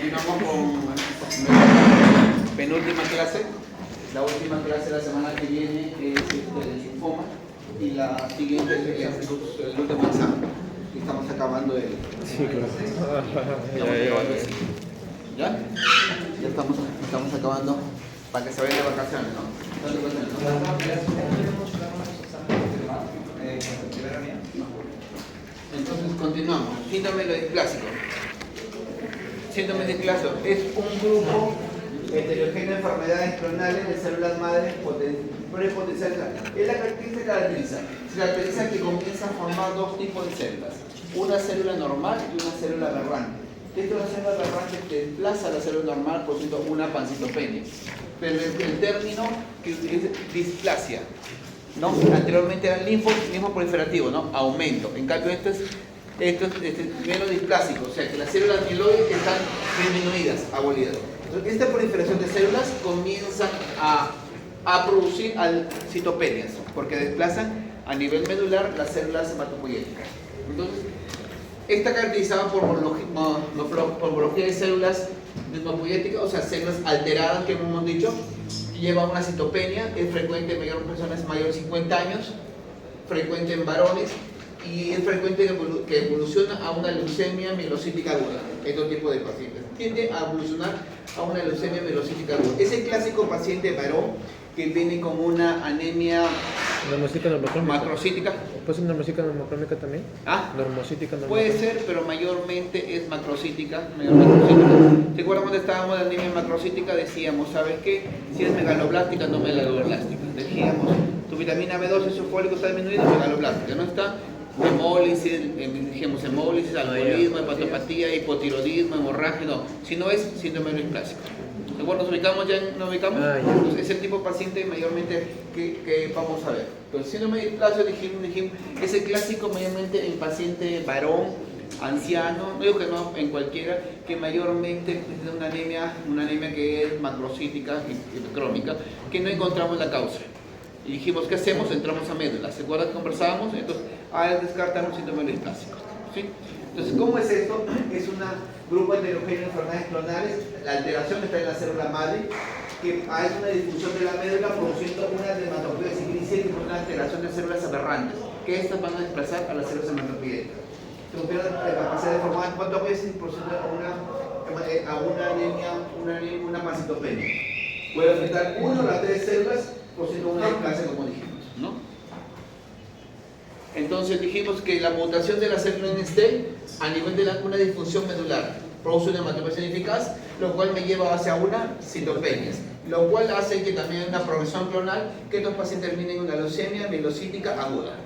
Continuamos con nuestra penúltima clase. La última clase la semana que viene es el linfoma y la siguiente es el último examen. Y estamos acabando el... Sí, claro. ¿Ya? Ya estamos acabando para que se vayan de vacaciones, ¿no? Entonces continuamos. Síndrome clásico. Síndrome de clásico es un grupo heterogéneo de enfermedades clonales de células madres prepotenciales. Es la característica se caracteriza que comienza a formar dos tipos de células, una célula normal y una célula aberrante. Esta es una célula aberrante que desplaza a la célula normal produciendo una pancitopenia. Pero el término que es displasia, ¿no? Anteriormente era linfo proliferativo, ¿no? Aumento. En cambio esto es menos displásico, o sea que las células mieloides están disminuidas, abolidas. Entonces, esta proliferación de células comienza a producir citopenias, porque desplazan a nivel medular las células hematopoyéticas. Entonces, está caracterizada por morfología de células hematopoyéticas, o sea, células alteradas que hemos dicho, que llevan una citopenia, es frecuente en personas mayores de 50 años, frecuente en varones, y es frecuente que evoluciona a una leucemia mielocítica aguda. Este tipo de pacientes tiende a evolucionar a una leucemia mielocítica aguda. Es el clásico paciente varón que viene con una anemia macrocítica. ¿Puede ser normocítica normocrómica también? ¿Ah? Normocítica normocrómica. Puede ser, pero mayormente es macrocítica. ¿Se acuerdan cuando estábamos de anemia macrocítica? Decíamos, ¿sabes qué? Si es megaloblástica, no megaloblástica. Decíamos, tu vitamina B12 y su fólico está disminuido, megaloblástica. No está hemólisis, dijimos hemólisis, alcoholismo, hepatopatía, hipotiroidismo, hemorragia, no. Si no es síndrome neoplásico. ¿De acuerdo? ¿Nos ubicamos ya? ¿Nos ubicamos? Entonces, es el tipo de paciente mayormente que vamos a ver. Entonces, síndrome de displasia, dijimos, es el clásico mayormente en paciente varón, anciano, no digo que no, en cualquiera, que mayormente es una anemia que es macrocítica, hipercrómica, que no encontramos la causa. Y dijimos, ¿qué hacemos? Entramos a médula. ¿Se acuerdan que conversábamos? Entonces, descartamos síndrome displásicos. ¿Sí? Entonces, ¿cómo es esto? Es un grupo heterogéneo de enfermedades clonales. La alteración está en la célula madre, que hay una difusión de la médula produciendo una hematopoiesis glicética por una alteración de células aberrantes, que estas van a desplazar a las células hematopoieticas. Se pierde la capacidad de formar hematopoiesis produciendo a una anemia, una pancitopenia. Puede afectar una o las tres células produciendo una displasia, como dijimos, ¿no? Entonces dijimos que la mutación de la célula en a nivel de una disfunción medular produce una hematopoiesis ineficaz, lo cual me lleva hacia una citopenia, lo cual hace que también haya una progresión clonal, que estos pacientes terminen en una leucemia mielocítica aguda.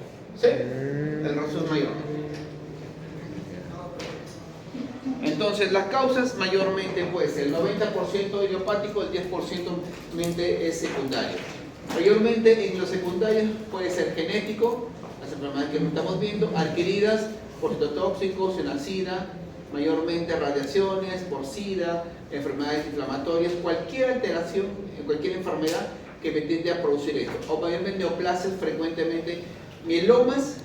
¿Sí? El resumen mayor. Entonces, las causas mayormente puede ser el 90% idiopático, el 10% es secundario. Mayormente en los secundarios puede ser genético, las enfermedades que estamos viendo, adquiridas por citotóxicos, en la SIDA, mayormente radiaciones, por SIDA, enfermedades inflamatorias, cualquier alteración, cualquier enfermedad que me tiende a producir esto. O mayormente neoplasias, frecuentemente mielomas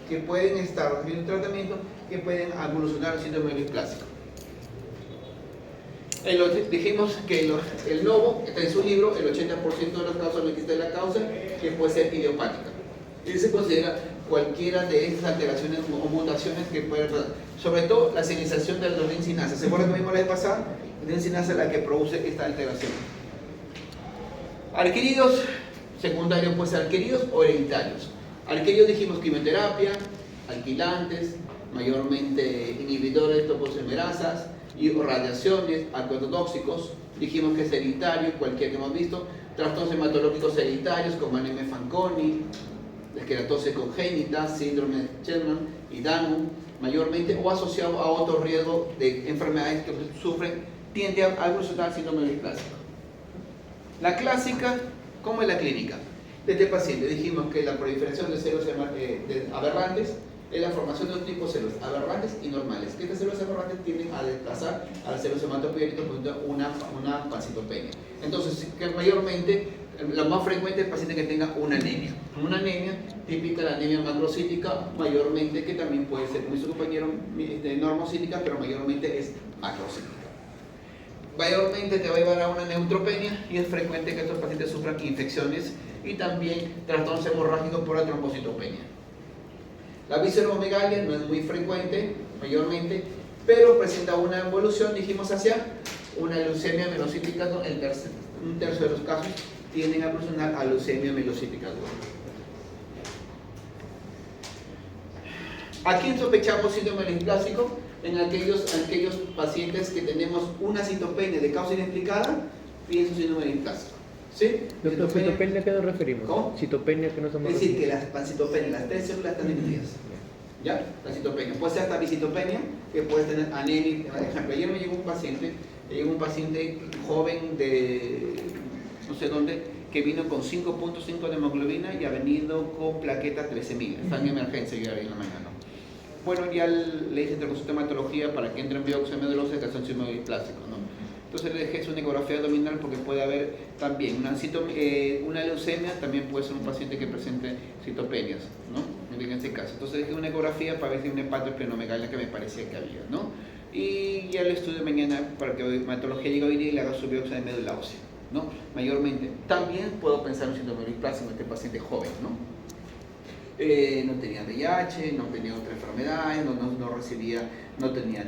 que pueden estar recibiendo tratamiento, que pueden evolucionar al síndrome neoplásico. Dijimos que el Novo está en su libro, el 80% de las causas no existe la causa, que puede ser idiopática. Y se considera cualquiera de estas alteraciones o mutaciones que pueden, sobre todo la señalización de la adenosina. ¿Se acuerdan que vimos la vez pasada? La adenosina es la que produce esta alteración. Adquiridos, secundarios pueden ser adquiridos o hereditarios. Adquiridos dijimos quimioterapia, alquilantes, mayormente inhibidores de topoisomerasas y radiaciones, alcotóxicos. Dijimos que es hereditario, cualquiera que hemos visto. Trastornos hematológicos hereditarios como anemia Fanconi, esqueratosis congénita, síndrome de Sherman y Danon, mayormente, o asociado a otro riesgo de enfermedades que sufren, tiende a evolucionar síndrome displásico. La clásica, ¿cómo es la clínica? De este paciente dijimos que la proliferación de células aberrantes es la formación de dos tipos de células, aberrantes y normales. Que estas células aberrantes tienden a desplazar a las células hematopoieticas produciendo una pancitopenia. Entonces, que mayormente, lo más frecuente es el paciente que tenga una anemia. Una anemia típica, la anemia macrocítica, mayormente, que también puede ser, como dice su compañero, normocítica, pero mayormente es macrocítica. mayormente te va a llevar a una neutropenia y es frecuente que estos pacientes sufran infecciones y también trastornos hemorrágicos por la trombocitopenia. La visceromegalia no es muy frecuente, mayormente, pero presenta una evolución, dijimos, hacia una leucemia mielocítica, ¿no? Un tercio de los casos tienden a evolucionar a leucemia mielocítica aguda. Aquí sospechamos síndrome neoplásico en aquellos pacientes que tenemos una citopenia de causa inexplicada, pienso síndrome neoplásico. ¿Sí? Doctor, ¿citopenia a qué nos referimos? ¿Cómo? Citopenia que no estamos Es decir, que refiriendo. las pancitopenias, las tres células están divididas. ¿Ya? La citopenia. Puede ser hasta bicitopenia, que puede tener anemia. Por ejemplo, ayer me llegó un paciente joven de no sé dónde, que vino con 5.5 de hemoglobina y ha venido con plaqueta 13.000. Está en emergencia yo ahí en la mañana. Bueno, ya le hice hematología para que entre en biopsia medulosa de calcio plástico, ¿no? Entonces le dejé su ecografía abdominal porque puede haber también una leucemia, también puede ser un paciente que presente citopenias, ¿no? En este caso. Entonces dejé una ecografía para ver si hay una hepatoesplenomegalia que me parecía que había, ¿no? Y ya el estudio mañana para que hematología llegue hoy día y le haga su biopsia de médula ósea, ¿no? Mayormente. También puedo pensar en un síndrome neoplásico en este paciente joven, ¿no? No tenía VIH, no tenía otra enfermedad, no recibía, no tenía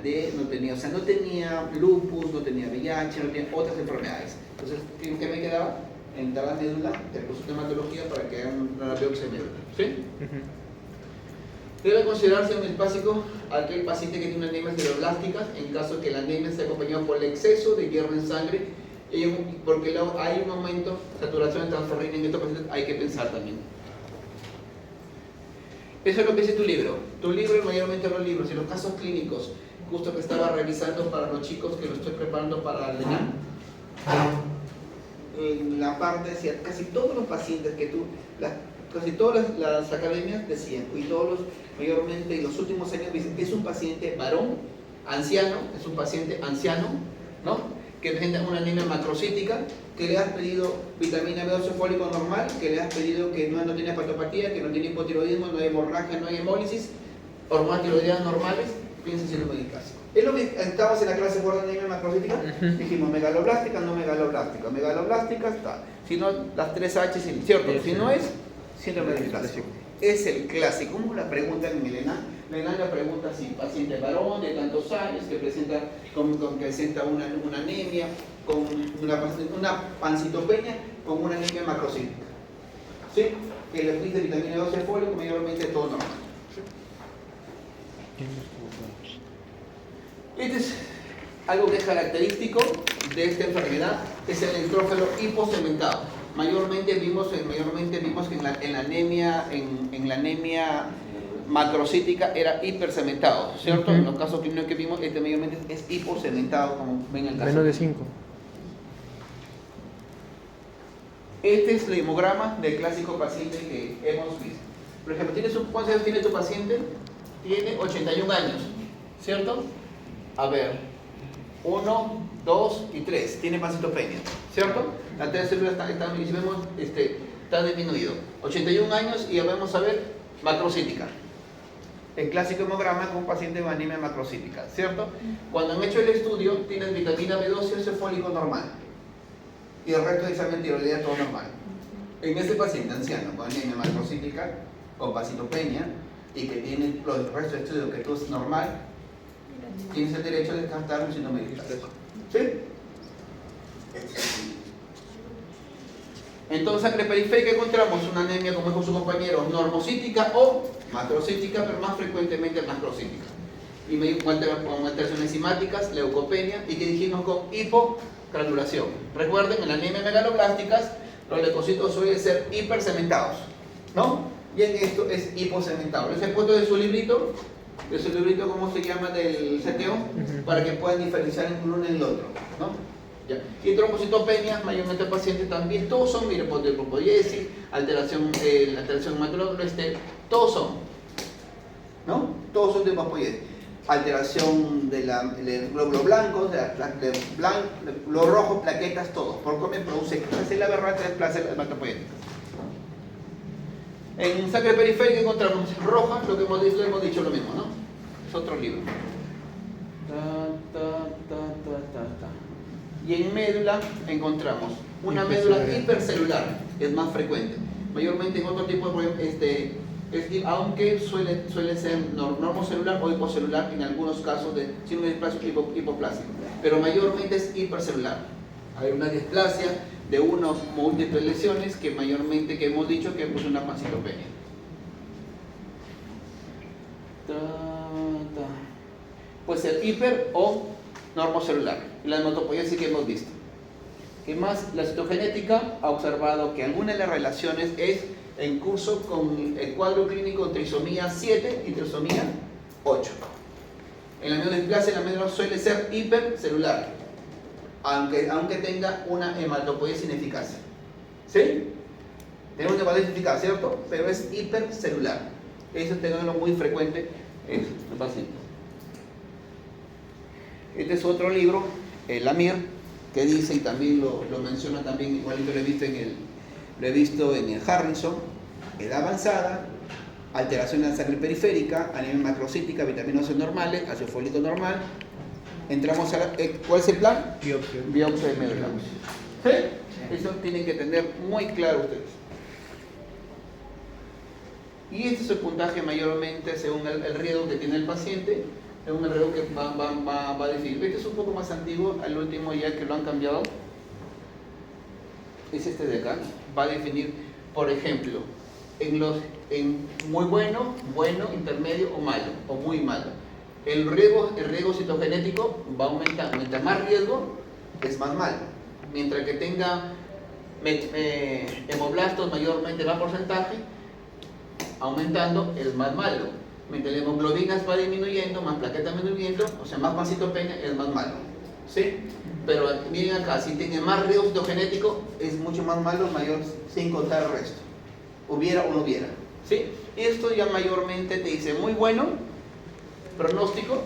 lupus, no tenía VIH, no tenía otras enfermedades. Entonces, ¿qué me quedaba? Entrar a la médula, el curso de hematología para que hagan una biopsia de médula. ¿Sí? Debe considerarse un neoplásico aquel paciente que tiene anemias cereroblásticas en caso de que la anemia esté acompañada por el exceso de hierro en sangre, porque hay un aumento de saturación de transferrina en estos pacientes, hay que pensar también. Eso es lo que dice tu libro. Tu libro y mayormente los libros y los casos clínicos, justo que estaba revisando para los chicos que lo estoy preparando para el ENAM. En la parte decía, casi todos los pacientes que casi todas las academias decían, y todos mayormente en los últimos años dicen que es un paciente varón, anciano, es un paciente anciano, ¿no? Que presenta una anemia macrocítica, que le has pedido vitamina B12 fólico normal, que le has pedido que no tiene hepatopatía, que no tiene hipotiroidismo, no hay hemorragia, no hay hemólisis, hormonas tiroideas normales, piensa en síndrome neoplásico. Es lo que estábamos en la clase por anemia macrocítica, dijimos megaloblástica, no megaloblástica, megaloblástica está, si no las 3 H, ¿cierto? Si no es síndrome neoplásico. Es el clásico, como la preguntan en el ENAM. La ENAM la pregunta si paciente varón de tantos años que presenta una anemia, con una pancitopenia, con una anemia macrocítica. ¿Sí? Que le pide vitamina B12 fólico, mayormente todo normal. Este es algo que es característico de esta enfermedad, es el neutrófilo hipocementado. Mayormente vimos que en la anemia macrocítica era hipercementado, ¿cierto? En los casos clínicos que vimos, este mayormente es hipocementado, como ven en el caso. Menos de 5. Este es el hemograma del clásico paciente que hemos visto. Por ejemplo, ¿cuántos años tiene tu paciente? Tiene 81 años, ¿cierto? A ver, 1, 2 y 3, tiene pancitopenia, ¿cierto? La T célula está disminuido. 81 años y ya vamos a ver macrocítica. El clásico hemograma con un paciente con anemia macrocítica, ¿cierto? Cuando han hecho el estudio, tienen vitamina B12 y fólico normal. Y el resto de examen tiroidea todo normal. En este paciente anciano con anemia macrocítica, con pancitopenia, y que tiene los restos de estudio que todo es normal, tienes el derecho de descartar un síndrome neoplásico. ¿Sí? Entonces, sangre periférica encontramos una anemia, como dijo su compañero, normocítica o macrocítica, pero más frecuentemente macrocítica. Y me encuentro con alteraciones enzimáticas, leucopenia, y que dijimos con hipogranulación. Recuerden, en la anemia megaloblásticas, los leucocitos suelen ser hipercementados, ¿no? Y en esto es hipocementado. Les he puesto de su librito, ¿cómo se llama? Del CTO, para que puedan diferenciar en uno y el otro, ¿no? Ya. Y trombocitopenia, mayormente pacientes también, todos son, mire, por el grupo YESI, alteración hematológica, todos son, ¿no? Todos son de hematopoiesis. Alteración del glóbulo blanco, lo rojo, plaquetas, todos. Por comer produce la aberrante desplaza la hematopoiesis. En sangre periférica encontramos roja, lo que hemos dicho lo mismo, ¿no? Es otro libro. Y en médula encontramos una médula hipercelular, es más frecuente. Mayormente en otro tipo de aunque suele ser normocelular o hipocelular en algunos casos de síndrome de displasia hipoplásico, pero mayormente es hipercelular. Hay una displasia de una o múltiples lesiones que mayormente que hemos dicho que es una pancitopenia. Puede ser hiper o normocelular. La hematopoiesis que hemos visto. ¿Qué más? La citogenética ha observado que alguna de las relaciones es en curso con el cuadro clínico de trisomía 7 y trisomía 8. En la mielodisplasia la médula suele ser hipercelular, aunque tenga una hematopoiesis ineficaz. ¿Sí? Tenemos una hematopoiesis ineficaz, ¿cierto? Pero es hipercelular. Eso es tenerlo muy frecuente en los pacientes. Este es otro libro, el Amir, que dice, y también lo menciona también, igualito lo he visto en el Harrison, edad avanzada, alteración de la sangre periférica, anemia macrocítica, vitaminosis normales, ácido fólico normal. Entramos a ¿cuál es el plan? Biopsia de médula. ¿Sí? Eso tienen que tener muy claro ustedes. Y este es el puntaje mayormente según el riesgo que tiene el paciente, según el riesgo que va a definir. Este es un poco más antiguo, al último ya que lo han cambiado. Es este de acá. Va a definir, por ejemplo, en muy bueno, intermedio o malo, o muy malo. El riesgo citogenético va a aumentar. Mientras más riesgo, es más malo. Mientras que tenga hemoblastos mayormente va porcentaje, aumentando, es más malo. Mientras la hemoglobina va disminuyendo, más plaquetas disminuyendo, o sea, más pancitopenia, es más malo. ¿Sí? Pero miren acá, si tiene más riesgo citogenético, es mucho más malo, mayor, sin contar el resto. Hubiera o no hubiera. ¿Sí? Y esto ya mayormente te dice muy bueno, pronóstico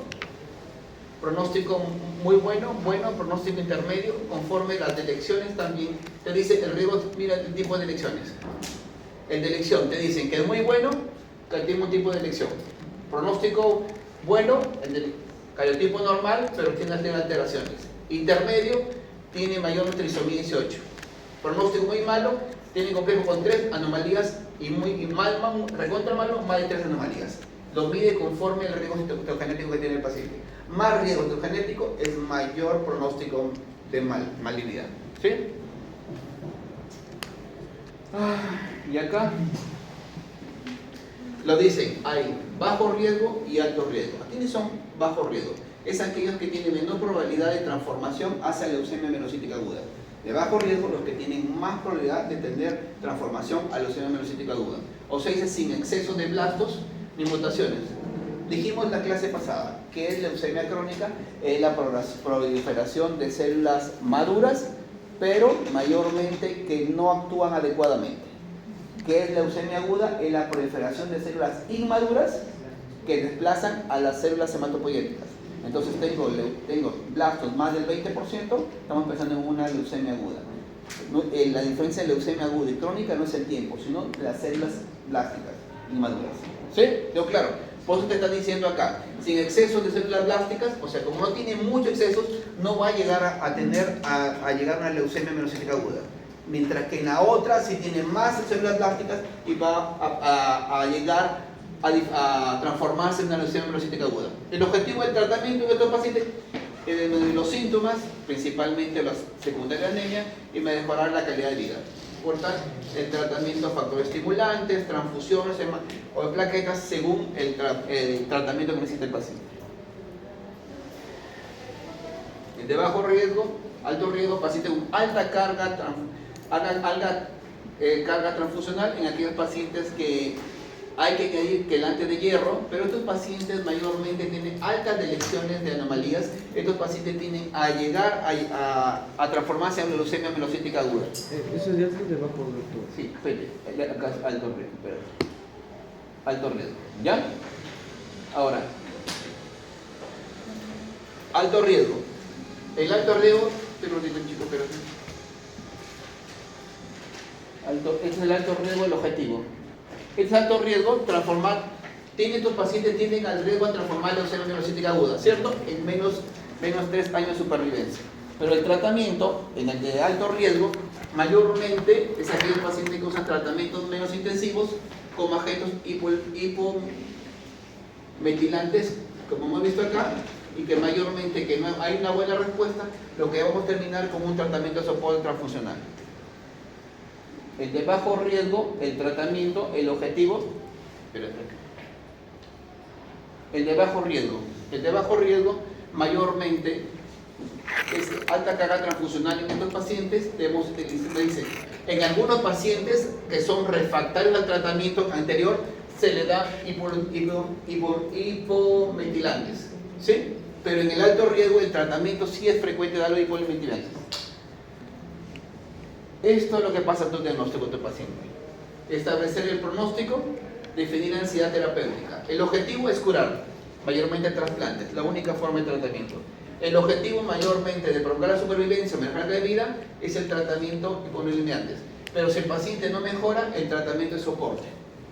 muy bueno, pronóstico intermedio, conforme las elecciones también te dice el riesgo, mira el tipo de elecciones. El de elección te dicen que es muy bueno, cariotipo tipo de elección. Pronóstico bueno, el de cariotipo normal, pero tiene alteraciones. Intermedio, tiene mayor trisomía 18. Pronóstico muy malo, tiene complejo con 3 anomalías y recontra malo, más de 3 anomalías. Lo mide conforme el riesgo citogenético que tiene el paciente. Más riesgo citogenético es mayor pronóstico de malignidad. ¿Sí? Y acá lo dicen, hay bajo riesgo y alto riesgo. ¿Quiénes son bajo riesgo? Es aquellos que tienen menor probabilidad de transformación hacia leucemia mielocítica aguda. De bajo riesgo, los que tienen más probabilidad de tener transformación a leucemia mielocítica aguda. O se dice sin exceso de blastos ni mutaciones. Dijimos en la clase pasada que es leucemia crónica, es la proliferación de células maduras, pero mayormente que no actúan adecuadamente. ¿Qué es leucemia aguda? Es la proliferación de células inmaduras que desplazan a las células hematopoyéticas. Entonces tengo blastos más del 20%, estamos pensando en una leucemia aguda. La diferencia de leucemia aguda y crónica no es el tiempo, sino las células blásticas inmaduras. ¿Sí? ¿Quedó claro? Por eso te está diciendo acá, sin exceso de células blásticas, o sea, como no tiene muchos excesos, no va a llegar a llegar a una leucemia mielocítica aguda. Mientras que en la otra sí tiene más células blásticas y va a llegar a transformarse en una leucemia mielocítica aguda. El objetivo del tratamiento de estos pacientes es disminuir los síntomas, principalmente los secundarios de anemia, y mejorar la calidad de vida. Cortar el tratamiento de factores estimulantes, transfusiones o de plaquetas según el tratamiento que necesita el paciente. El de bajo riesgo, alto riesgo, paciente con alta carga transfusional en aquellos pacientes que hay que añadir quelante de hierro, pero estos pacientes mayormente tienen altas delecciones de anomalías. Estos pacientes tienden a llegar a transformarse en leucemia mielocítica aguda. Eso ya es de bajo riesgo. Sí, espérate, acá es alto riesgo, espérate. Alto riesgo, ¿ya? Ahora, alto riesgo. El alto riesgo, pero digo chico, espérate. Este es el alto riesgo, el objetivo. Es alto riesgo estos pacientes tienen al riesgo de transformar la leucemia mielocítica aguda, ¿cierto? En menos 3 años de supervivencia. Pero el tratamiento, en el de alto riesgo, mayormente es aquellos pacientes que usan tratamientos menos intensivos como agentes hipometilantes, como hemos visto acá, y que mayormente que no hay una buena respuesta, lo que vamos a terminar con un tratamiento de soporte transfuncional. El de bajo riesgo, el tratamiento, el objetivo, el de bajo riesgo mayormente es alta carga transfusional en estos pacientes. Debemos utilizar, dice, en algunos pacientes que son refractarios al tratamiento anterior se le da hipometilantes, ¿sí? Pero en el alto riesgo el tratamiento sí es frecuente darlo hipometilantes. Esto es lo que pasa en tu diagnóstico de tu paciente: establecer el pronóstico, definir la ansiedad terapéutica. El objetivo es curar, mayormente trasplantes, la única forma de tratamiento. El objetivo mayormente de prolongar la supervivencia o mejorar la vida es el tratamiento con eliminantes. Pero si el paciente no mejora, el tratamiento es soporte.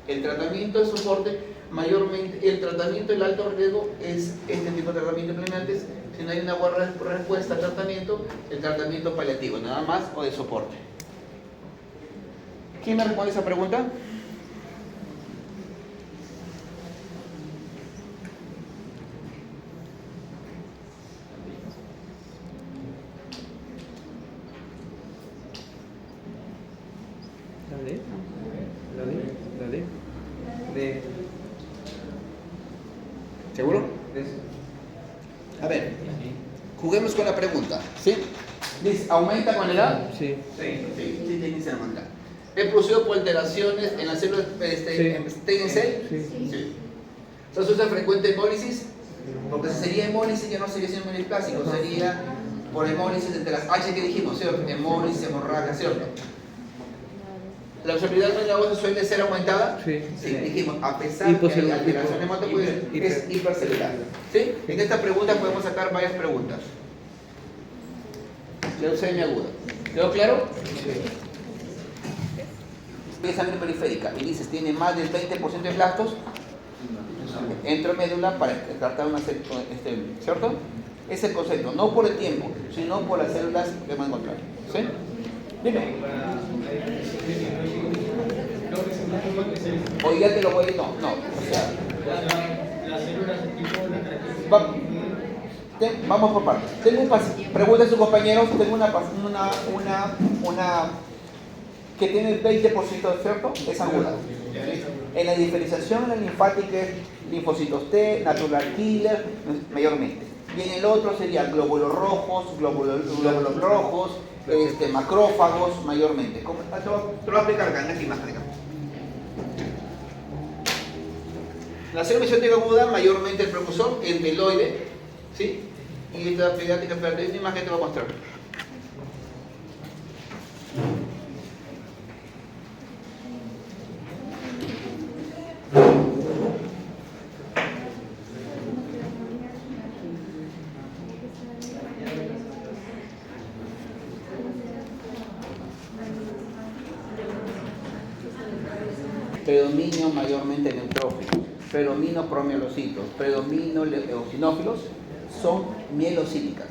El tratamiento de soporte, mayormente, el tratamiento del alto riesgo es este tipo de tratamiento de eliminantes. Si no hay una buena respuesta al tratamiento, el tratamiento paliativo, nada más, o de soporte. ¿Quién me responde esa pregunta? La D. ¿Seguro? A ver, juguemos con la pregunta, ¿sí? Dice, ¿aumenta con la edad? Sí. Sí, tiene que ser aumenta. ¿Es producido por alteraciones en las células TNC? Sí. ¿Se usa frecuente hemólisis? Porque si sería hemólisis ya no sería hemólisis clásico, sería por hemólisis entre las H que dijimos, ¿cierto? Hemólisis, hemorragia, ¿cierto? ¿La usabilidad de la ósea suele ser aumentada? Sí. Sí, dijimos, a pesar de que hay alteración hematopoiesis, es hipercelular. ¿Sí? En esta pregunta podemos sacar varias preguntas. Leucemia aguda. ¿Quedó claro? Sí. De sangre periférica y dices tiene más del 20% de blastos, entra médula para tratar una célula, ¿cierto? Es el concepto, no por el tiempo, sino por las células que van a encontrar. ¿Sí? Dime. Hoy ya te lo voy a decir, no, o sea, las células tipo vamos por partes. Tengo pregunta a sus compañeros, tengo una que tiene el 20% de cierto, es aguda. En la diferenciación, la linfática es linfocitos T, natural killer, mayormente. Y en el otro sería glóbulos rojos, macrófagos, mayormente. Te lo voy a explicar acá en esta imagen. La célula mesiótica aguda, mayormente el precursor, el meloide, ¿sí? Y esta pediátrica, espérate, esta imagen te voy a mostrar. Predominio mayormente neutrófilos, predomino promielocitos, predomino eosinófilos, son mielocíticas.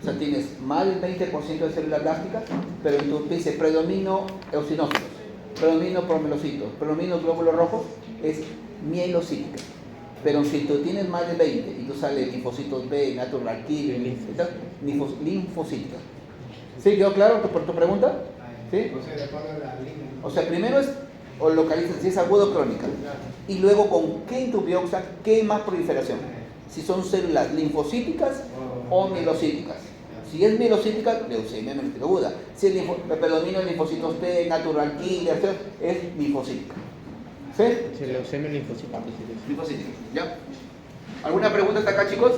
O sea, tienes más del 20% de células blásticas, pero en tu dice predomino eosinófilos, predomino promielocitos, predomino glóbulos rojos, es mielocítica. Pero si tú tienes más de 20 y tú sales linfocitos B, natural killer, linfocítica. ¿Sí? ¿Quedó claro por tu pregunta? ¿Sí? O sea, primero es o localiza si es aguda o crónica. Y luego con qué en tu biopsia, qué más proliferación. Si son células linfocíticas o mielocíticas. Si es mielocítica, leucemia mielocítica aguda. Si es predomina linfocitos T, natural killer, es linfocítica. ¿Sí? Si leucemia linfocítica. Linfocítica, ¿ya? ¿Alguna pregunta hasta acá, chicos?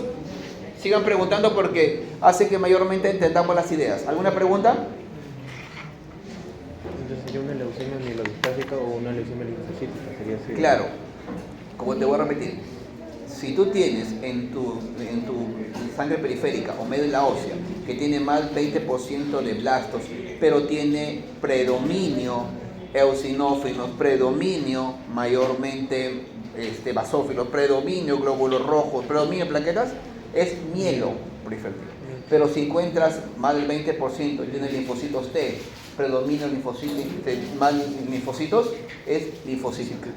Sigan preguntando porque hace que mayormente entendamos las ideas. ¿Alguna pregunta? Entonces sería una leucemia mielodistásica o una leucemia linfocítica, sería así. Claro, como te voy a repetir, si tú tienes en tu sangre periférica o médula ósea que tiene más del 20% de blastos, pero tiene predominio eosinófilos, predominio mayormente basófilos, predominio glóbulos rojos, predominio plaquetas, es mielo periférico. Pero si encuentras más del 20% y tienes linfocitos T, predomina más linfocitos, es linfocítica.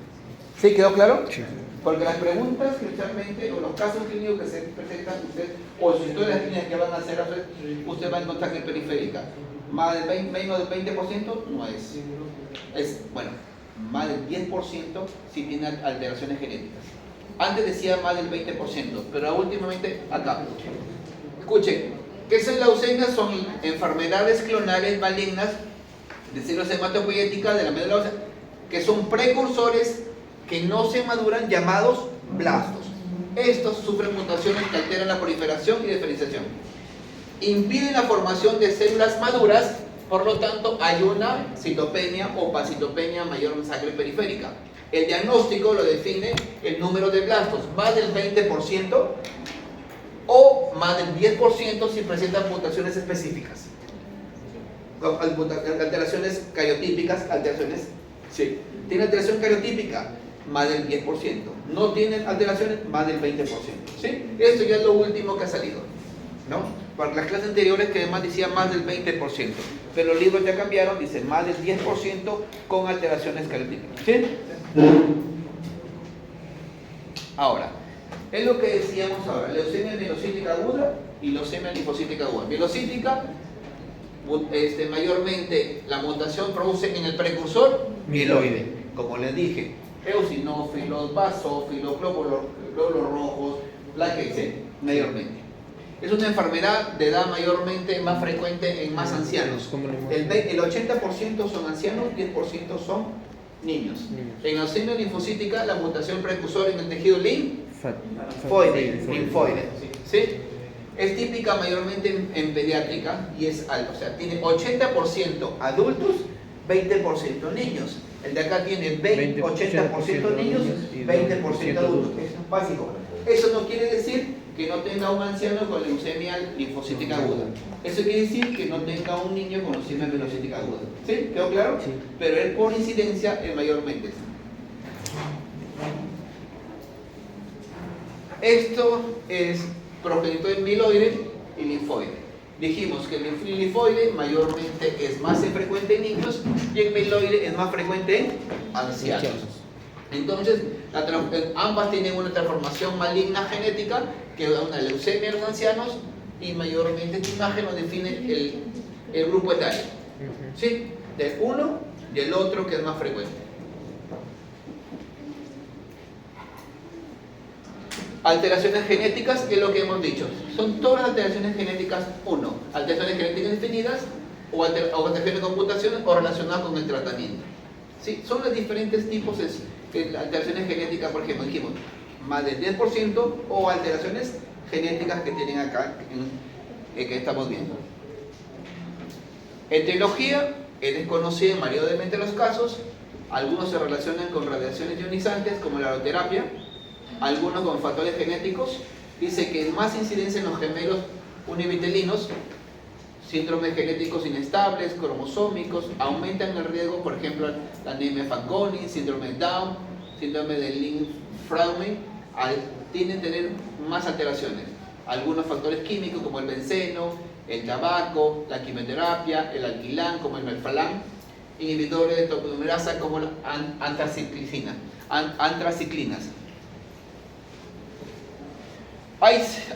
¿Sí quedó claro? Sí. Porque las preguntas que usualmente, o los casos clínicos que se presentan usted, o sus historias clínicas que van a hacer, usted va a encontrar que periférica. Más del 20%, menos del 20% no es. Es, bueno, más del 10% si tiene alteraciones genéticas. Antes decía más del 20%, pero últimamente acá. Escuchen, ¿qué es la leucemia? Son enfermedades clonales malignas de células hematopoyéticas de la médula ósea, que son precursores que no se maduran, llamados blastos. Estos sufren mutaciones que alteran la proliferación y diferenciación. Impiden la formación de células maduras, por lo tanto hay una citopenia o pasitopenia mayor en sangre periférica. El diagnóstico lo define el número de blastos, más del 20% o más del 10% si presentan mutaciones específicas. Alteraciones cariotípicas, sí. Tiene alteración cariotípica, más del 10%. No tienen alteraciones, más del 20%. ¿Sí? Esto ya es lo último que ha salido, ¿no? Para las clases anteriores que además decía más del 20%, pero los libros ya cambiaron, dice más del 10% con alteraciones cariotípicas. ¿Sí? Ahora, es lo que decíamos ahora, leucemia mielocítica aguda y leucemia linfocítica aguda. Mielocítica, mayormente la mutación produce en el precursor mieloide, como les dije, eosinófilos, basófilos, glóbulos rojos, plaquetas, mayormente. Es una enfermedad de edad mayormente más frecuente en más ancianos. El 80% son ancianos, 10% son niños. En leucemia linfocítica, la mutación precursora en el tejido linfoide. ¿Sí? Es típica mayormente en pediátrica y es alta, o sea, tiene 80% adultos, 20% niños. El de acá tiene 80% niños, 20% adultos. Eso es básico. Eso no quiere decir que no tenga un anciano con leucemia linfocítica aguda. Eso quiere decir que no tenga un niño con leucemia mielocítica aguda. ¿Sí? ¿Quedó claro? Sí. Pero él por incidencia es mayormente. Esto es progenitor mieloide y linfoide. Dijimos que el linfoide mayormente es más frecuente en niños y el mieloide es más frecuente en ancianos. Entonces, ambas tienen una transformación maligna genética que da una leucemia en los ancianos y mayormente esta imagen nos define el grupo etario. ¿Sí? Del uno y el otro que es más frecuente. Alteraciones genéticas, que es lo que hemos dicho. Son todas las alteraciones genéticas, alteraciones genéticas definidas o alteraciones con mutaciones o relacionadas con el tratamiento. ¿Sí? Son los diferentes tipos de alteraciones genéticas, por ejemplo, dijimos, más del 10% o alteraciones genéticas que tienen acá, que estamos viendo. Etiología es desconocida en mayoritariamente los casos. Algunos se relacionan con radiaciones ionizantes, como la radioterapia. Algunos con factores genéticos. Dice que más incidencia en los gemelos univitelinos, síndromes genéticos inestables, cromosómicos, aumentan el riesgo, por ejemplo, la anemia Fanconi, síndrome de Down, síndrome de Lynch-Froehlich, tienden a tener más alteraciones. Algunos factores químicos como el benceno, el tabaco, la quimioterapia, el alquilán como el melphalan, inhibidores de topoimerasa como la antraciclinas.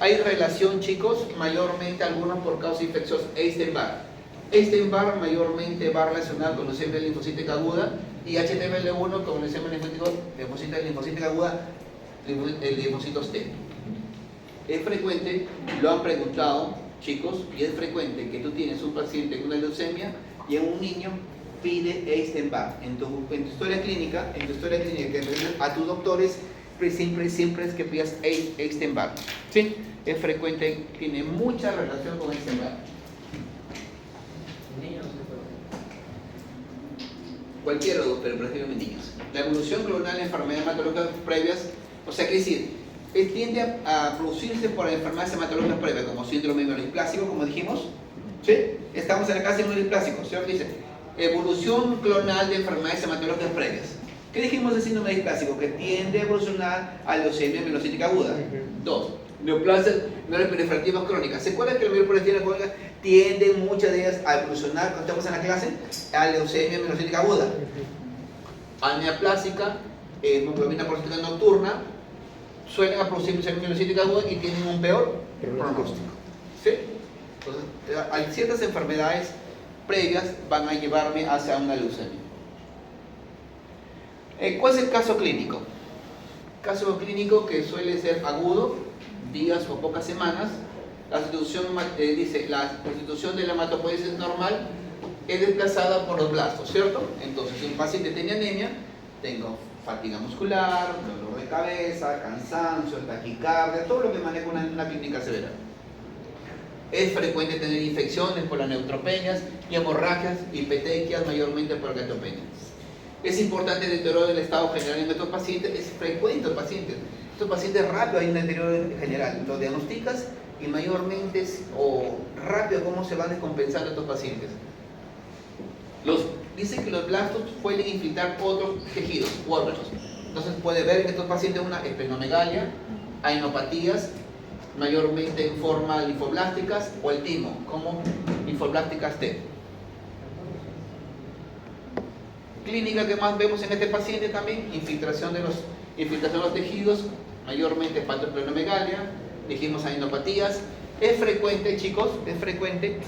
Hay relación, chicos, mayormente algunos por causa infecciosa. Epstein-Barr. Epstein-Barr mayormente va relacionado con leucemia linfocítica aguda y HTML1 con leucemia linfocítica aguda, el linfocitos T. Es frecuente, lo han preguntado, chicos, y es frecuente que tú tienes un paciente con una leucemia y en un niño pide Epstein-Barr. En tu historia clínica, que a tus doctores siempre es que pidas Epstein-Barr. ¿Sí? Es frecuente, tiene mucha relación con Epstein-Barr. Cualquiera, pero prefiero en niños. La evolución clonal en enfermedades hematológicas previas, o sea, quiere decir, tiende a producirse por enfermedades hematológicas previas, como síndrome mielodisplásico, como dijimos. ¿Sí? Estamos en la casa de mielodisplásico. ¿Sí? Dice, evolución clonal de enfermedades hematológicas previas. ¿Qué dijimos de síndrome displásico? Que tiende a evolucionar a leucemia mielocítica aguda. 2. mieloproliferativas crónicas. ¿Se acuerdan que las mieloproliferativas crónicas tienden muchas de ellas a evolucionar, cuando estamos en la clase, a leucemia mielocítica aguda? Anemia plástica, hemoglobina porcítica nocturna, suelen a producir leucemia mielocítica aguda y tienen un peor pronóstico. ¿Sí? Entonces, hay ciertas enfermedades previas van a llevarme hacia una leucemia. ¿Cuál es el caso clínico? Caso clínico que suele ser agudo, días o pocas semanas. La sustitución dice, la constitución de la hematopoiesis normal es desplazada por los blastos, ¿cierto? Entonces, si un paciente tiene anemia, tengo fatiga muscular, dolor de cabeza, cansancio, taquicardia, todo lo que maneja una clínica severa. Es frecuente tener infecciones por las neutropenias y hemorragias y petequias, mayormente por gaitopenias. Es importante el deterioro del estado general en estos pacientes, es frecuente en los pacientes. Estos pacientes rápido hay un deterioro general, lo diagnosticas y mayormente rápido cómo se van descompensando estos pacientes. Dicen que los blastos pueden infiltrar otros tejidos u órganos. Entonces puede ver en estos pacientes una esplenomegalia, ainopatías, mayormente en forma linfoblásticas, o el timo, como linfoblásticas T. Clínica que más vemos en este paciente también, infiltración de los tejidos, mayormente hepatoesplenomegalia, dijimos ainopatías. Es frecuente, chicos, es frecuente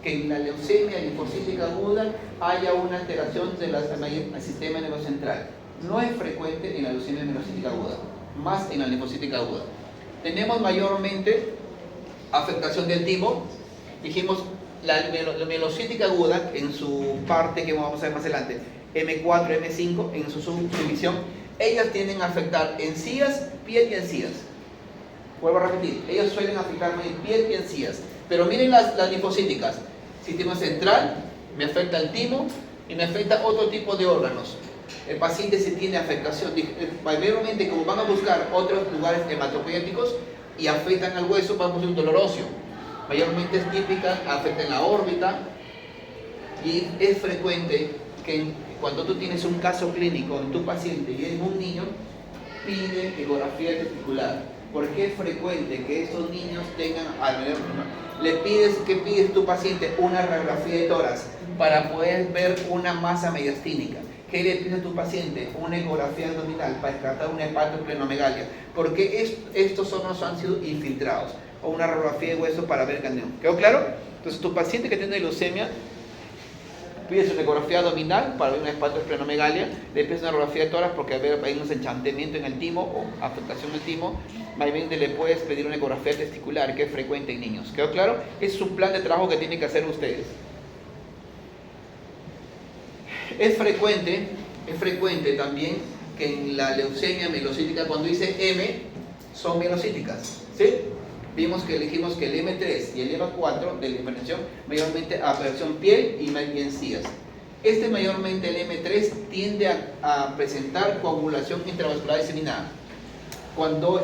que en la leucemia linfocítica aguda haya una alteración del sistema nerviocentral. No es frecuente en la leucemia mielocítica aguda, más en la linfocítica aguda. Tenemos mayormente afectación del timo. Dijimos la mielocítica aguda en su parte que vamos a ver más adelante, M4, M5, en su subdivisión, ellas tienden a afectar encías, piel y encías. Vuelvo a repetir, ellas suelen afectar más en piel y encías. Pero miren las linfocíticas. Sistema central, me afecta el timo y me afecta otro tipo de órganos. El paciente si tiene afectación, mayormente como van a buscar otros lugares hematopoéticos y afectan al hueso, vamos a buscar un dolor óseo. Mayormente es típica, afecta en la órbita y es frecuente que cuando tú tienes un caso clínico en tu paciente y es un niño, pide ecografía testicular. ¿Por qué es frecuente que estos niños tengan ¿qué pides tu paciente? Una radiografía de tórax para poder ver una masa mediastínica. ¿Qué le pides a tu paciente? Una ecografía abdominal para descartar una hepatoesplenomegalia. Porque estos órganos han sido infiltrados. O una radiografía de hueso para ver ganeo. ¿Quedó claro? Entonces tu paciente que tiene leucemia, pides una ecografía abdominal para ver una hepatoesplenomegalia, le pides una radiografía de tórax porque hay un enchantamiento en el timo o afectación del timo. Mayormente le puedes pedir una ecografía testicular, que es frecuente en niños. ¿Quedó claro? Es un plan de trabajo que tienen que hacer ustedes. Es frecuente también que en la leucemia mielocítica, cuando dice M, son mielocíticas. ¿Sí? Vimos que elegimos que el M3 y el M4 de la hipertensión, mayormente afección piel y encías. Mayormente el M3 tiende a presentar coagulación intravascular diseminada. Cuando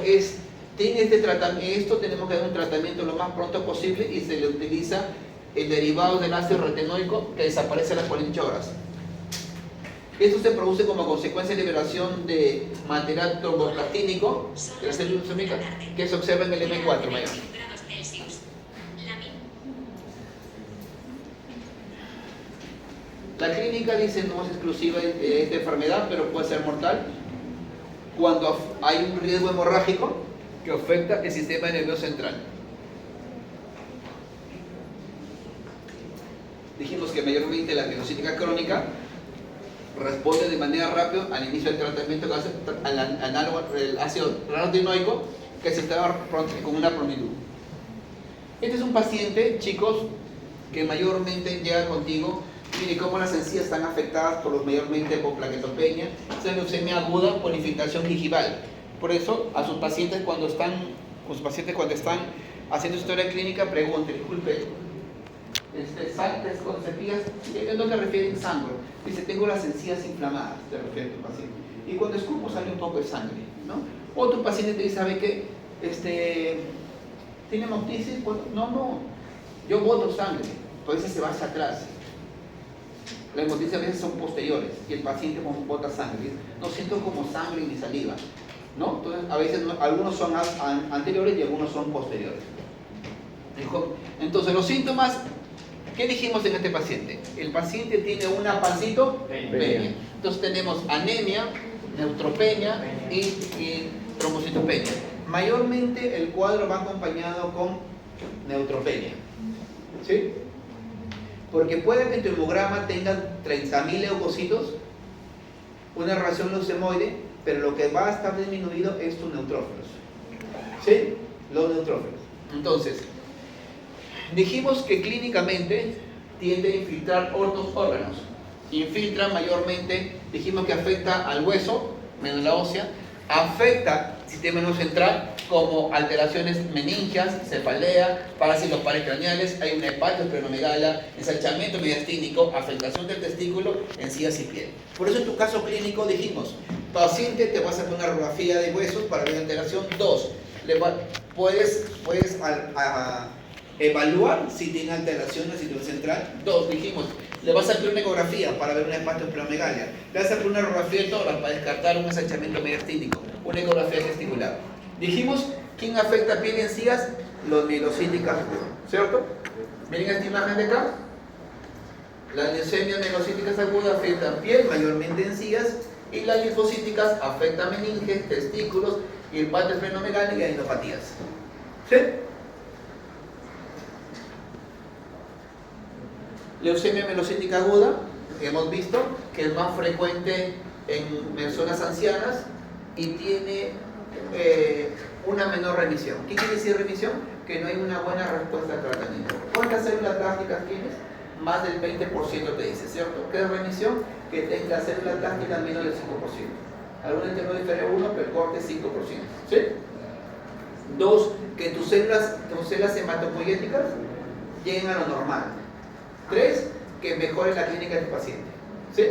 tiene este tratamiento, tenemos que dar un tratamiento lo más pronto posible y se le utiliza el derivado del ácido retinoico que desaparece a las 48 horas. Esto se produce como consecuencia de liberación de material tromboplastínico de la célula leucémica que se observa en el M4 mayor. La clínica dice no es exclusiva de esta enfermedad, pero puede ser mortal cuando hay un riesgo hemorrágico que afecta el sistema nervioso central. Dijimos que mayormente la mielocítica crónica responde de manera rápida al inicio del tratamiento al análogo del ácido retinoico que se está con una pronidud. Este es un paciente, chicos, que mayormente llega contigo. Mire cómo las encías están afectadas mayormente por plaquetopenia, es leucemia aguda por infiltración gingival. Por eso a sus pacientes cuando están haciendo historia clínica, pregunten, disculpe, saltes con cepillas, ¿a dónde refieren sangre? Dice, tengo las encías inflamadas, te refiere tu paciente. Y cuando escupo sale un poco de sangre, ¿no? O tu paciente te dice, ¿sabe qué? ¿Tiene hemoptisis? No, yo boto sangre, entonces se va hacia atrás. Las hemoptisis a veces son posteriores y el paciente bota sangre, dice, no siento como sangre en mi saliva, ¿no? Entonces a veces algunos son anteriores y algunos son posteriores. Entonces, los síntomas, ¿qué dijimos en este paciente? El paciente tiene una pancitopenia. Entonces tenemos anemia, neutropenia y trombocitopenia. Mayormente el cuadro va acompañado con neutropenia. ¿Sí? Porque puede que tu hemograma tenga 30.000 leucocitos, una reacción leucemoide, pero lo que va a estar disminuido es tus neutrófilos. ¿Sí? Los neutrófilos. Entonces, dijimos que clínicamente tiende a infiltrar otros órganos. Infiltra mayormente, dijimos que afecta al hueso, médula ósea, afecta el sistema nervioso central como alteraciones meningias, cefalea, parásitos paracraneales, hay una hepatosplenomegalia, ensanchamiento mediastínico, afectación del testículo, encías y piel. Por eso en tu caso clínico dijimos, paciente te vas a hacer una radiografía de huesos para ver la alteración. 2, puedes evaluar si tiene alteración en la situación central. 2, dijimos, le vas a hacer una ecografía para ver una hepatosplenomegalia, le vas a hacer una radiografía de tórax para descartar un ensanchamiento mediastínico, una ecografía testicular. Dijimos, ¿quién afecta piel y encías? Los mielocíticas, ¿cierto? Miren esta imagen de acá. Las leucemias mielocíticas agudas afectan piel, mayormente encías, y las linfocíticas afectan meninges, testículos, y hepatosplenomegalia y adenopatías. ¿Sí? Leucemia mielocítica aguda, hemos visto que es más frecuente en personas ancianas y tiene una menor remisión. ¿Qué quiere decir remisión? Que no hay una buena respuesta al tratamiento. ¿Cuántas células plásticas tienes? Más del 20% te dice, ¿cierto? ¿Qué es remisión? Que tenga células plásticas menos del 5%. Algunos te lo difere 1, pero el corte es 5%. ¿Sí? 2, que tus células hematopoyéticas lleguen a lo normal. 3, que mejore la clínica de tu paciente. ¿Sí?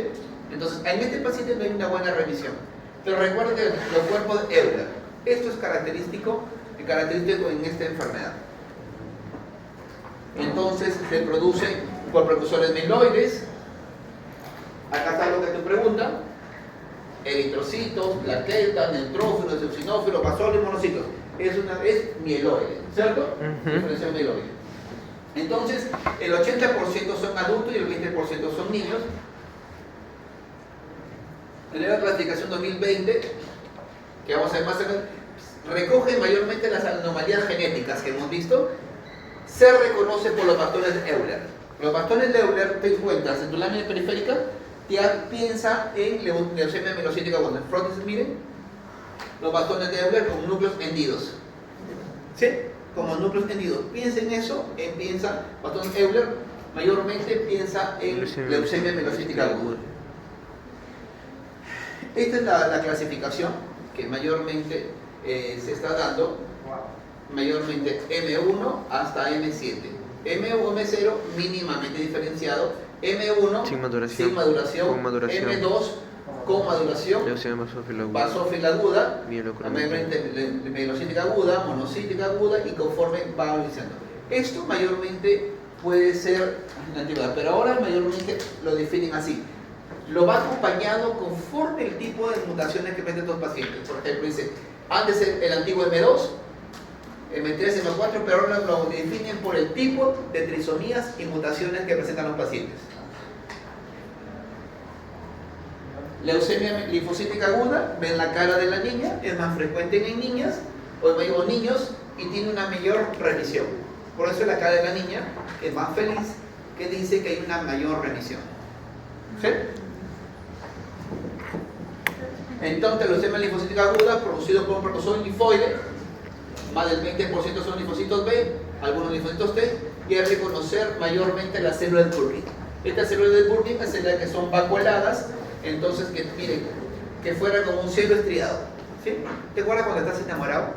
Entonces, en este paciente no hay una buena remisión. Pero recuerden que los cuerpos de Euler, esto es característico en esta enfermedad. Entonces, se producen por precursores mieloides. Acá está lo que te pregunta: eritrocitos, plaquetas, neutrófilos, eosinófilos, basófilos, monocitos. Es mieloide, ¿cierto? Diferencia mieloide. Entonces, el 80% son adultos y el 20% son niños. En la clasificación 2020, que vamos a ver más adelante, recoge mayormente las anomalías genéticas que hemos visto. Se reconoce por los bastones de Euler. Los bastones de Euler, te encuentras en tu lámina periférica, piensa en leucemia mielocítica aguda. Entonces, miren, los bastones de Euler con núcleos hendidos. ¿Sí? Como núcleos hendidos. Piensa en eso, piensa, bastón Euler, mayormente piensa en leucemia mielocítica aguda. Esta es la clasificación que mayormente se está dando, mayormente M1 hasta M7. M1, M0 mínimamente diferenciado, M1 sin maduración, con maduración, M2 con maduración, basófila aguda, mielocítica aguda, monocítica aguda, y conforme va avanzando. Esto mayormente puede ser en la antigüedad, pero ahora mayormente lo definen así. Lo va acompañado conforme el tipo de mutaciones que presentan los pacientes. Por ejemplo, dice, antes el antiguo M2, M3, M4, pero ahora lo definen por el tipo de trisomías y mutaciones que presentan los pacientes. Leucemia linfocítica aguda, ven la cara de la niña, es más frecuente en niñas o niños y tiene una mayor remisión. Por eso la cara de la niña es más feliz, que dice que hay una mayor remisión. ¿Sí? Entonces, leucemia linfocítica aguda, producido por un precursor linfoide, más del 20% son linfocitos B, algunos linfocitos T, y hay que reconocer mayormente las células de Burkitt. Estas células de Burkitt son células que son vacuoladas, entonces, que miren, que fuera como un cielo estriado. ¿Sí? ¿Te acuerdas cuando estás enamorado?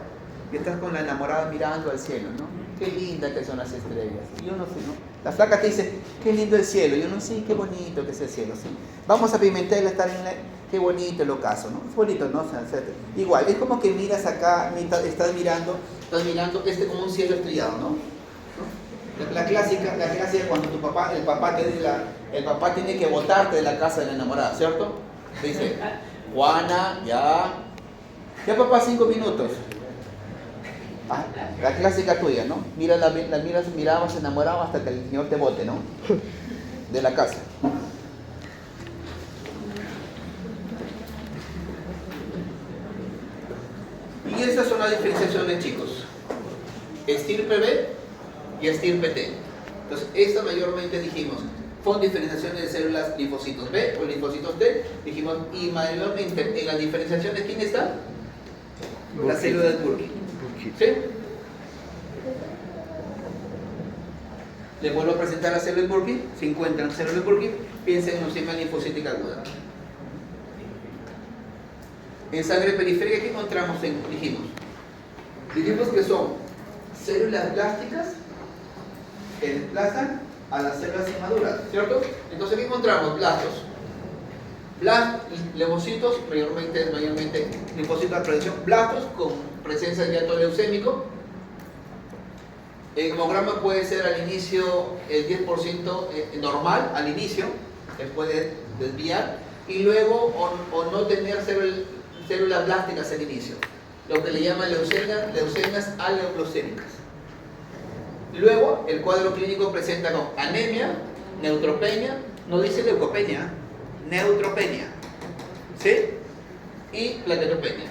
Y estás con la enamorada mirando al cielo, ¿no? Qué lindas que son las estrellas. Y uno sí, ¿no? La flaca te dice, qué lindo el cielo. Y uno, sí, qué bonito que es el cielo, sí. Vamos a Pimentel a estar en la... Qué bonito el ocaso, ¿no? Es bonito, ¿no? O sea, igual, es como que miras acá, estás mirando como un cielo estrellado, ¿no? La clásica cuando el papá tiene que botarte de la casa de la enamorada, ¿cierto? Te dice, Juana, ya papá, 5 minutos. Ah, la clásica tuya, ¿no? Mira, la miras, mirabas enamorado hasta que el señor te bote, ¿no? De la casa. Y estas son las diferenciaciones, chicos. Estirpe B y estirpe T. Entonces, esta mayormente dijimos, son diferenciaciones de células linfocitos B o linfocitos T, dijimos, y mayormente en las diferenciaciones, ¿quién está? La célula de Purkinje. ¿Sí? Les vuelvo a presentar la célula de Purkinje. Si encuentran célula de Purkinje, piensen en leucemia linfocítica aguda. En sangre periférica, ¿qué encontramos? Dijimos que son células blásticas que desplazan a las células inmaduras, ¿cierto? Entonces, ¿qué encontramos? Blastos. Leucocitos, mayormente linfocitos de prevención, blastos con presencia de hiato leucémico. El hemograma puede ser al inicio el 10% normal, al inicio, se puede desviar, y luego o no tener células blásticas al inicio, lo que le llaman leucemias aleoglucémicas. Luego, el cuadro clínico presenta con anemia, neutropenia, no dice leucopenia, neutropenia, ¿sí? Y plaquetopenia.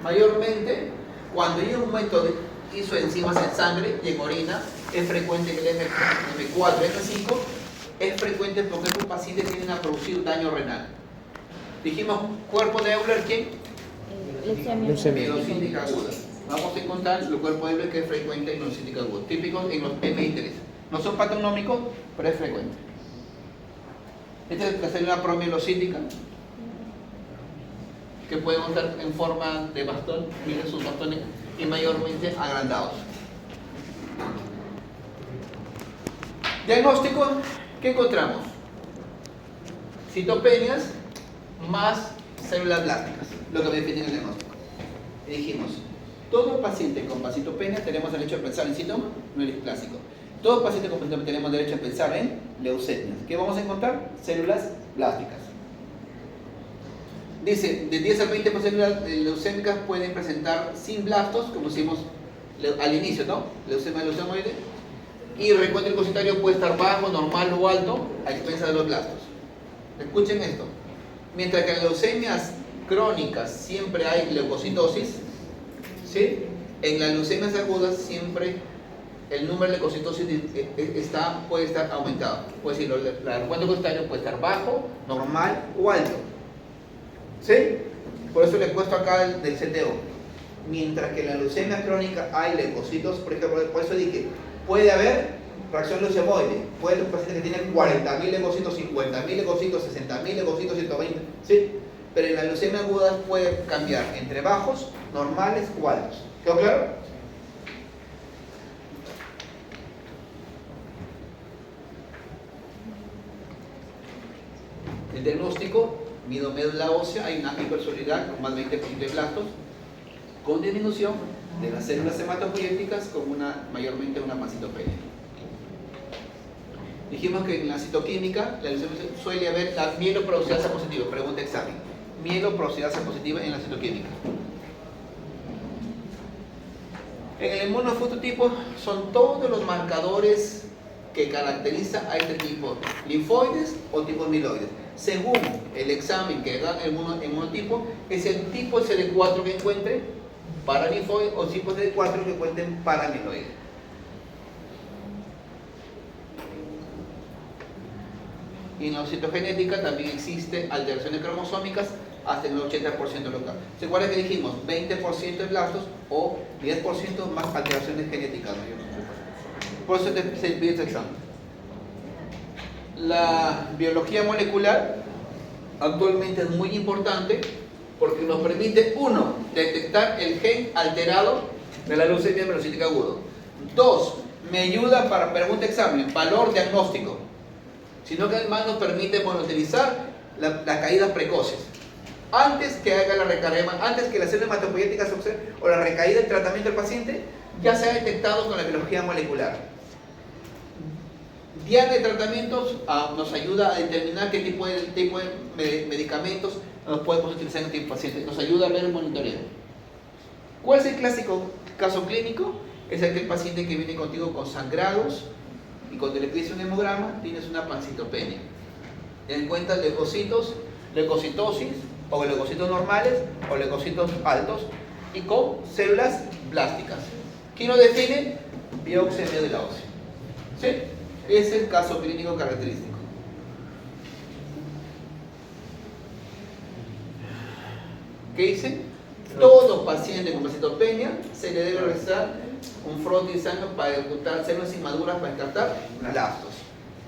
Mayormente, cuando hay un aumento de isoenzimas en sangre y en orina, es frecuente que el M4, M5, es frecuente porque estos pacientes tienden a producir daño renal. Dijimos, cuerpo de Euler, ¿quién? Leucemia. Mielocítica aguda. Vamos a encontrar el cuerpo de Euler que es frecuente en mielocítica aguda, típicos en los MI3. No son patognomicos, pero es frecuente. Esta es la célula promielocítica, que pueden estar en forma de bastón, miren sus bastones, y mayormente agrandados. Diagnóstico, ¿qué encontramos? Citopenias más células blásticas, lo que me define el diagnóstico. Y dijimos, todo paciente con citopenia tenemos derecho a pensar en síntoma no es clásico. Todo paciente con citopenia tenemos derecho a pensar en leucemias. ¿Qué vamos a encontrar? Células blásticas. Dice, de 10 al 20% de las leucémicas pueden presentar sin blastos, como decimos al inicio, ¿no? Leucemia leucemoide. Y el recuento leucocitario puede estar bajo, normal o alto, a expensas de los blastos. Escuchen esto. Mientras que en leucemias crónicas siempre hay leucocitosis, ¿sí? En las leucemias agudas siempre el número de leucocitosis puede estar aumentado. Puede decir, el recuento leucocitario puede estar bajo, normal o alto. ¿Sí? Por eso le he puesto acá del CTO. Mientras que en la leucemia crónica hay leucocitos, por ejemplo, por eso dije, puede haber reacción leucemoide. Puede haber un paciente que tiene 40.000 leucocitos, 50.000 leucocitos, 60.000 leucocitos, 120. ¿Sí? Pero en la leucemia aguda puede cambiar entre bajos, normales o altos. ¿Quedó claro? El diagnóstico, médula ósea, hay una hipersolidaridad con más de 20% de blastos, con disminución de las células hematopoyéticas con mayormente una pancitopenia. Dijimos que en la citoquímica la leucemia suele haber la mieloperoxidasa positiva, pregunta examen. Mieloperoxidasa positiva en la citoquímica. En el inmunofenotipo son todos los marcadores que caracterizan a este tipo, linfoides o tipos mieloides. Según el examen que da el inmunotipo, es el tipo CD4 que encuentre para linfoide o tipo CD4 que encuentren para mieloide. Y en la citogenética también existe alteraciones cromosómicas hasta el 80% local. ¿Se acuerdan que dijimos 20% de blastos o 10% más alteraciones genéticas? Por eso se pide este examen. La biología molecular actualmente es muy importante porque nos permite, uno, detectar el gen alterado de la leucemia mielocítica aguda. Dos, me ayuda para pregunta examen, valor diagnóstico, sino que además nos permite monitorizar las caídas precoces. Antes que haga la recarga, antes que la célula hematopoyética se observe o la recaída del tratamiento del paciente, ya se ha detectado con la biología molecular. Diana de tratamientos nos ayuda a determinar qué tipo de medicamentos nos podemos utilizar en este paciente. Nos ayuda a ver el monitoreo. ¿Cuál es el clásico caso clínico? Es aquel paciente que viene contigo con sangrados y cuando le pides un hemograma tienes una pancitopenia. Encuentras leucocitos, leucocitosis o leucocitos normales o leucocitos altos y con células blásticas. ¿Quién lo define? Biopsia de médula ósea. ¿Sí? Ese es el caso clínico característico. ¿Qué dice? Todo paciente con pancitopenia se le debe realizar un frote de sangre para ejecutar células inmaduras para descartar blastos.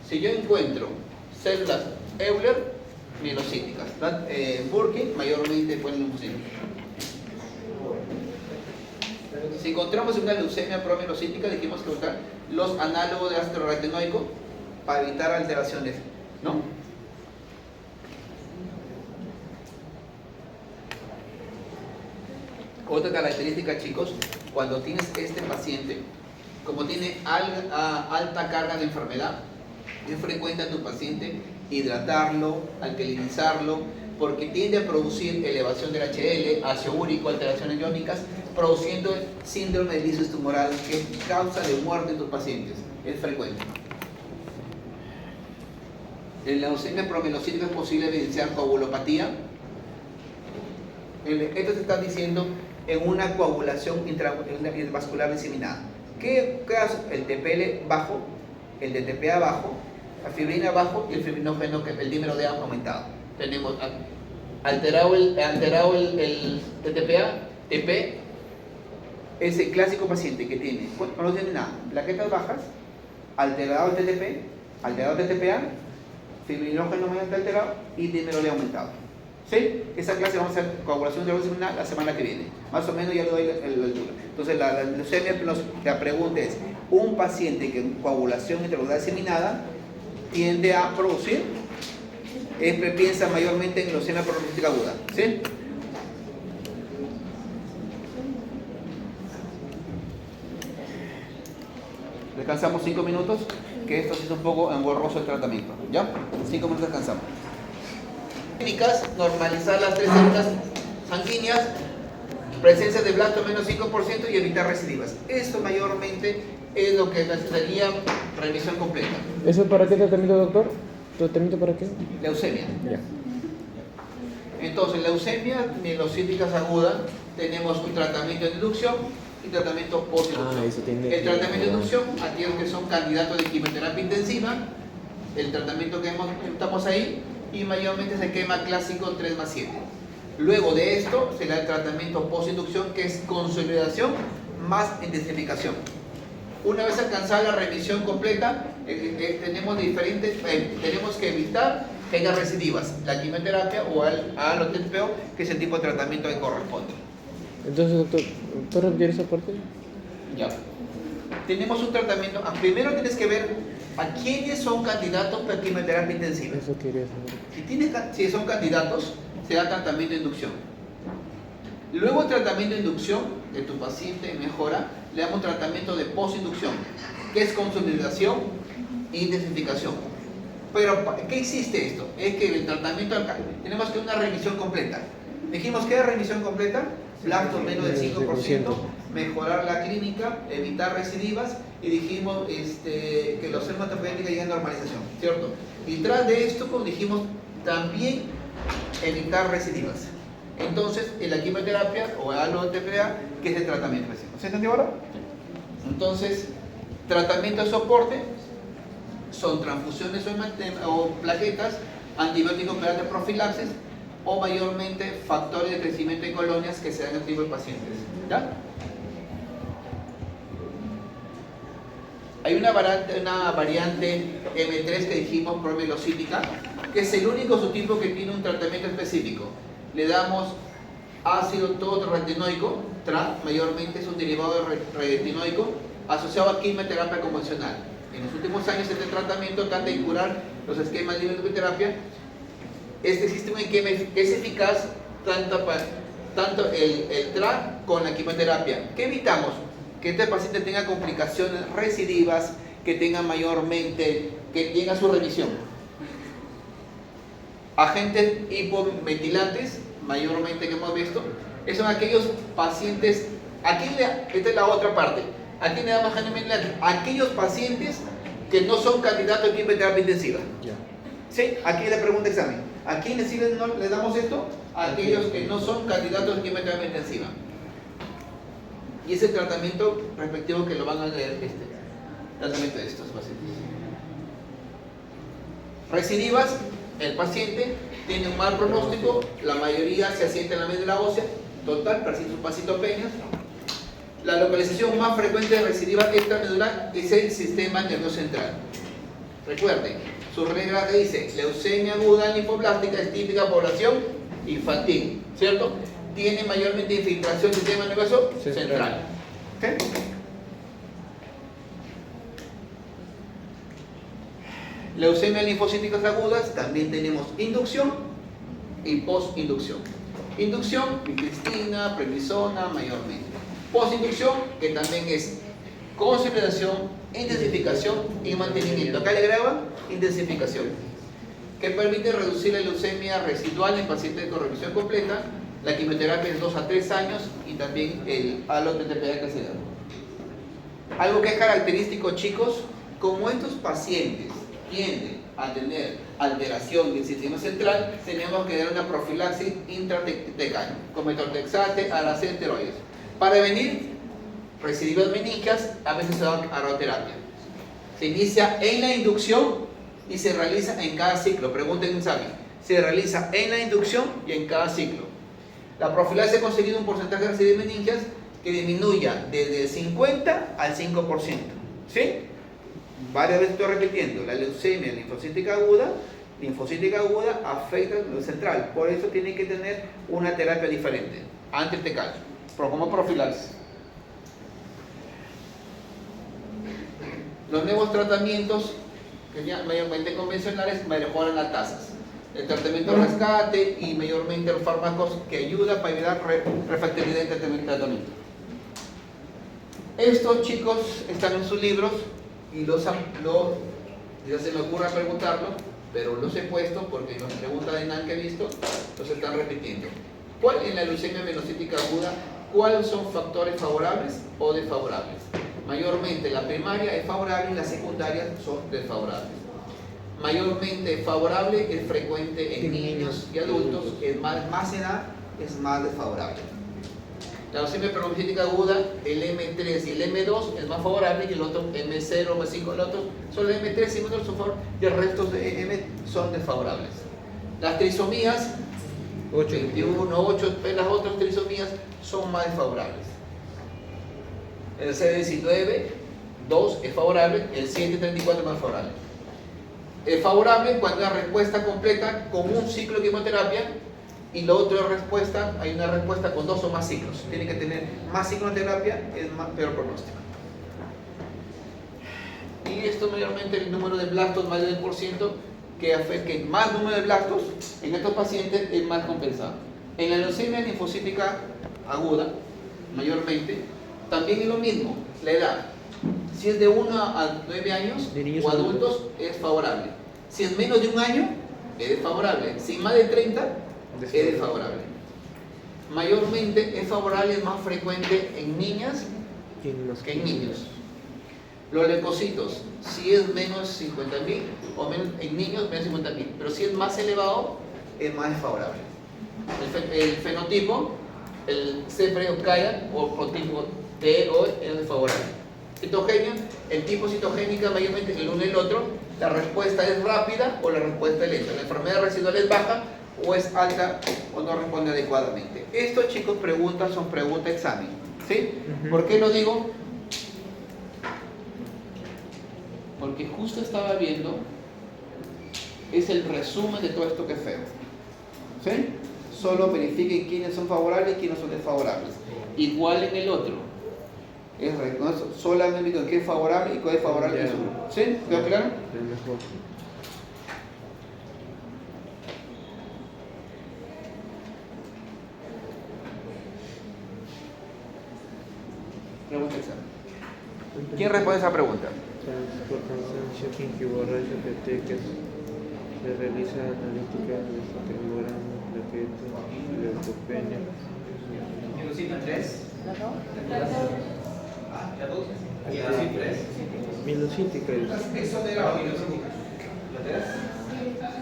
Si yo encuentro células Euler mielocíticas, Burkitt mayormente ponen linfocitos. Si encontramos una leucemia promielocítica, dijimos que buscar los análogos de ácido retinoico para evitar alteraciones, ¿no? Otra característica, chicos, cuando tienes este paciente, como tiene alta carga de enfermedad, es frecuente a tu paciente hidratarlo, alcalinizarlo, porque tiende a producir elevación del HL, ácido úrico, alteraciones iónicas, produciendo síndrome de lisis tumoral, que es causa de muerte en tus pacientes. Es frecuente. En la leucemia promielocítica es posible evidenciar coagulopatía. Esto se está diciendo en una coagulación intravascular diseminada. ¿Qué hace? El TPL bajo, el DTPA bajo, la fibrina bajo y el fibrinógeno, el dímero D aumentado. Tenemos alterado el TTPA, TP, es el clásico paciente que tiene, no tiene nada, plaquetas bajas, alterado el TTP, alterado el TTPA, fibrinógeno mediante alterado y dímero D aumentado. ¿Sí? Esa clase vamos a hacer coagulación intravascular la semana que viene. Más o menos ya le doy la altura. Entonces la leucemia, la pregunta es, un paciente que en coagulación intravascular diseminada tiende a producir, piensa mayormente en leucemia promielocítica aguda. ¿Sí? Descansamos 5 minutos, que esto es un poco engorroso el tratamiento. ¿Ya? 5 minutos descansamos. Técnicas, normalizar las 3 células sanguíneas, presencia de blasto menos 5% y evitar recidivas. Esto mayormente es lo que necesitaría revisión completa. ¿Eso para qué tratamiento, doctor? ¿Tratamiento para qué? Leucemia. Ya. Entonces, leucemia mielocíticas agudas, tenemos un tratamiento de inducción y tratamiento post-inducción. Eso tiene El tratamiento de inducción, aquellos que son candidatos de quimioterapia intensiva, el tratamiento que estamos ahí, y mayormente se quema clásico 3+7. Luego de esto se da el tratamiento post-inducción, que es consolidación más intensificación. Una vez alcanzada la remisión completa, tenemos que evitar que haya recidivas, la quimioterapia o al TPO, que es el tipo de tratamiento que corresponde. Entonces, doctor, ¿puedo repetir esa parte? Ya. Tenemos un tratamiento. Primero tienes que ver a quiénes son candidatos para quimioterapia intensiva. Eso quería saber. Si son candidatos, se da tratamiento de inducción. Luego el tratamiento de inducción de tu paciente mejora, le damos tratamiento de post-inducción, que es consolidación e intensificación. Pero, ¿qué existe esto? Es que el tratamiento, tenemos que una remisión completa. Dijimos que era remisión completa, blasto menos del 5%, mejorar la clínica, evitar recidivas, y dijimos que los hematopénicos lleguen a normalización, ¿cierto? Y tras de esto, como dijimos, también evitar recidivas. Entonces, en la quimioterapia o TPA, que es el tratamiento. ¿Se entendió ahora? Entonces, tratamiento de soporte son transfusiones o plaquetas, antibióticos para profilaxis o mayormente factores de crecimiento de colonias que se dan en tipo de pacientes. ¿Ya? Hay una variante M3 que dijimos, promielocítica, que es el único subtipo que tiene un tratamiento específico. Le damos ácido todoretinoico, TRA, mayormente es un derivado de retinoico, asociado a quimioterapia convencional. En los últimos años este tratamiento trata de curar los esquemas de quimioterapia. Existe un esquema que es eficaz tanto el TRA con la quimioterapia. ¿Qué evitamos? Que este paciente tenga complicaciones recidivas, que tenga mayormente, que llegue a su remisión. Agentes hipometilantes, mayormente que hemos visto, son aquellos pacientes Esta es la otra parte. ¿A quién le damos género mental? A aquellos pacientes que no son candidatos a quimioterapia intensiva. Ya. ¿Sí? Aquí es la pregunta de examen. ¿A quiénes sí les damos esto? A aquellos que no son candidatos a quimioterapia intensiva. Y ese tratamiento respectivo que lo van a leer, tratamiento de estos pacientes. Recidivas, el paciente tiene un mal pronóstico, la mayoría se asienta en la médula ósea, total, persiste sus pasitopeñas. La localización más frecuente de recidiva extramedular es el sistema nervioso central. Recuerden, su regla que dice, leucemia aguda linfoblástica es típica población infantil, ¿cierto? Tiene mayormente infiltración del sistema nervioso central. ¿Okay? Leucemia linfocíticas agudas, también tenemos inducción y postinducción. Inducción, cristina, prednisona, mayormente. Postinducción, que también es consolidación, intensificación y mantenimiento. Acá le graban intensificación, que permite reducir la leucemia residual en pacientes con remisión completa, la quimioterapia en 2 a 3 años y también el alopecia carcinoma. Algo que es característico, chicos, como estos pacientes tienden a tener alteración del sistema central, tenemos que dar una profilaxis intratecal con metotrexate, aracel, esteroides. Para prevenir recidivas meningias, a veces se da aroterapia. Se inicia en la inducción y se realiza en cada ciclo. Pregunten en examen. Se realiza en la inducción y en cada ciclo. La profilaxis ha conseguido un porcentaje de recidivas meningias que disminuya desde el 50 al 5%. ¿Sí? Varias veces estoy repitiendo. La leucemia linfocítica aguda afecta el nervio central. Por eso tiene que tener una terapia diferente. Anti-tecal. Como profilaxis. Los nuevos tratamientos, que ya mayormente convencionales, mejoran las tasas. El tratamiento de rescate y mayormente los fármacos que ayudan para evitar refractariedad en tratamiento. Estos chicos están en sus libros y ya se me ocurre preguntarlo, pero los he puesto porque las preguntas de NAN que he visto los están repitiendo. ¿Cuál en la leucemia melocítica aguda? ¿Cuáles son factores favorables o desfavorables? Mayormente la primaria es favorable y las secundarias son desfavorables. Mayormente favorable es frecuente en niños y adultos, es más edad es más desfavorable. La leucemia melocítica aguda, el M3 y el M2 es más favorable y el otro M0, M5, el otro solo el M3 y M2 son favorables y el resto de M son desfavorables. Las trisomías 21, 8, las otras trisomías son más desfavorables. El CD19, 2 es favorable, el 734 es más favorable. Es favorable cuando hay respuesta completa con un ciclo de quimioterapia y la otra respuesta, hay una respuesta con 2 o más ciclos. Tiene que tener más ciclos de terapia, es peor pronóstico. Y esto mayormente el número de blastos más del %, que afecta que más número de blastos en estos pacientes es más compensado. En la leucemia linfocítica aguda, mayormente, también es lo mismo, la edad. Si es de 1 a 9 años o adultos, es favorable. Si es menos de 1 año, es desfavorable. Si es más de 30, es desfavorable. Mayormente es favorable, es más frecuente en niñas que en niños. Los leucocitos, si es menos 50.000 o menos, en niños menos 50.000, pero si es más elevado, es más desfavorable. El fenotipo, el CEFRE o CAIA o tipo TO es desfavorable. Citogenia, el tipo citogénica mayormente el uno y el otro, la respuesta es rápida o la respuesta es lenta. La enfermedad residual es baja o es alta o no responde adecuadamente. Estos chicos son preguntas examen. ¿Sí? ¿Por qué lo digo? Porque justo estaba viendo, es el resumen de todo esto que es feo. ¿Sí? Solo verifiquen quiénes son favorables y quiénes son desfavorables. Igual en el otro. Solamente con qué es favorable y cuál es favorable en su grupo. ¿Sí? ¿Quedó claro? Pregunta examen. ¿Quién responde esa pregunta? Por cansancio gingivorragia petecas. Se realiza analítica de electrocardiograma, plaquetas, leucopenia. ¿Leucina 3? Mielocítica es. Exonerado.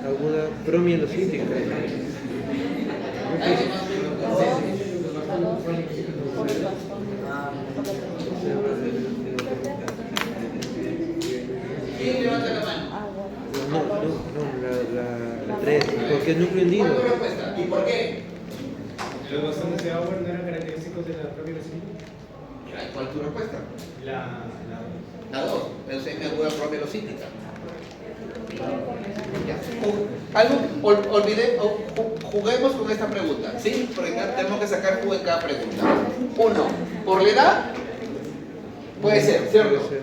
Aguda promielocítica. ¿Quién levanta la mano? No, la 3. Porque es núcleo hundido. ¿Cuál es tu respuesta? ¿Y por qué? Los bosones de Auer no eran característicos de la propia vesícula. ¿Cuál es tu respuesta? La La 2. Es mi aguda promielocítica. Juguemos con esta pregunta, ¿sí? Porque tenemos que sacar jugo en cada pregunta. 1. Por la edad, puede ser, ¿cierto? Puede ser.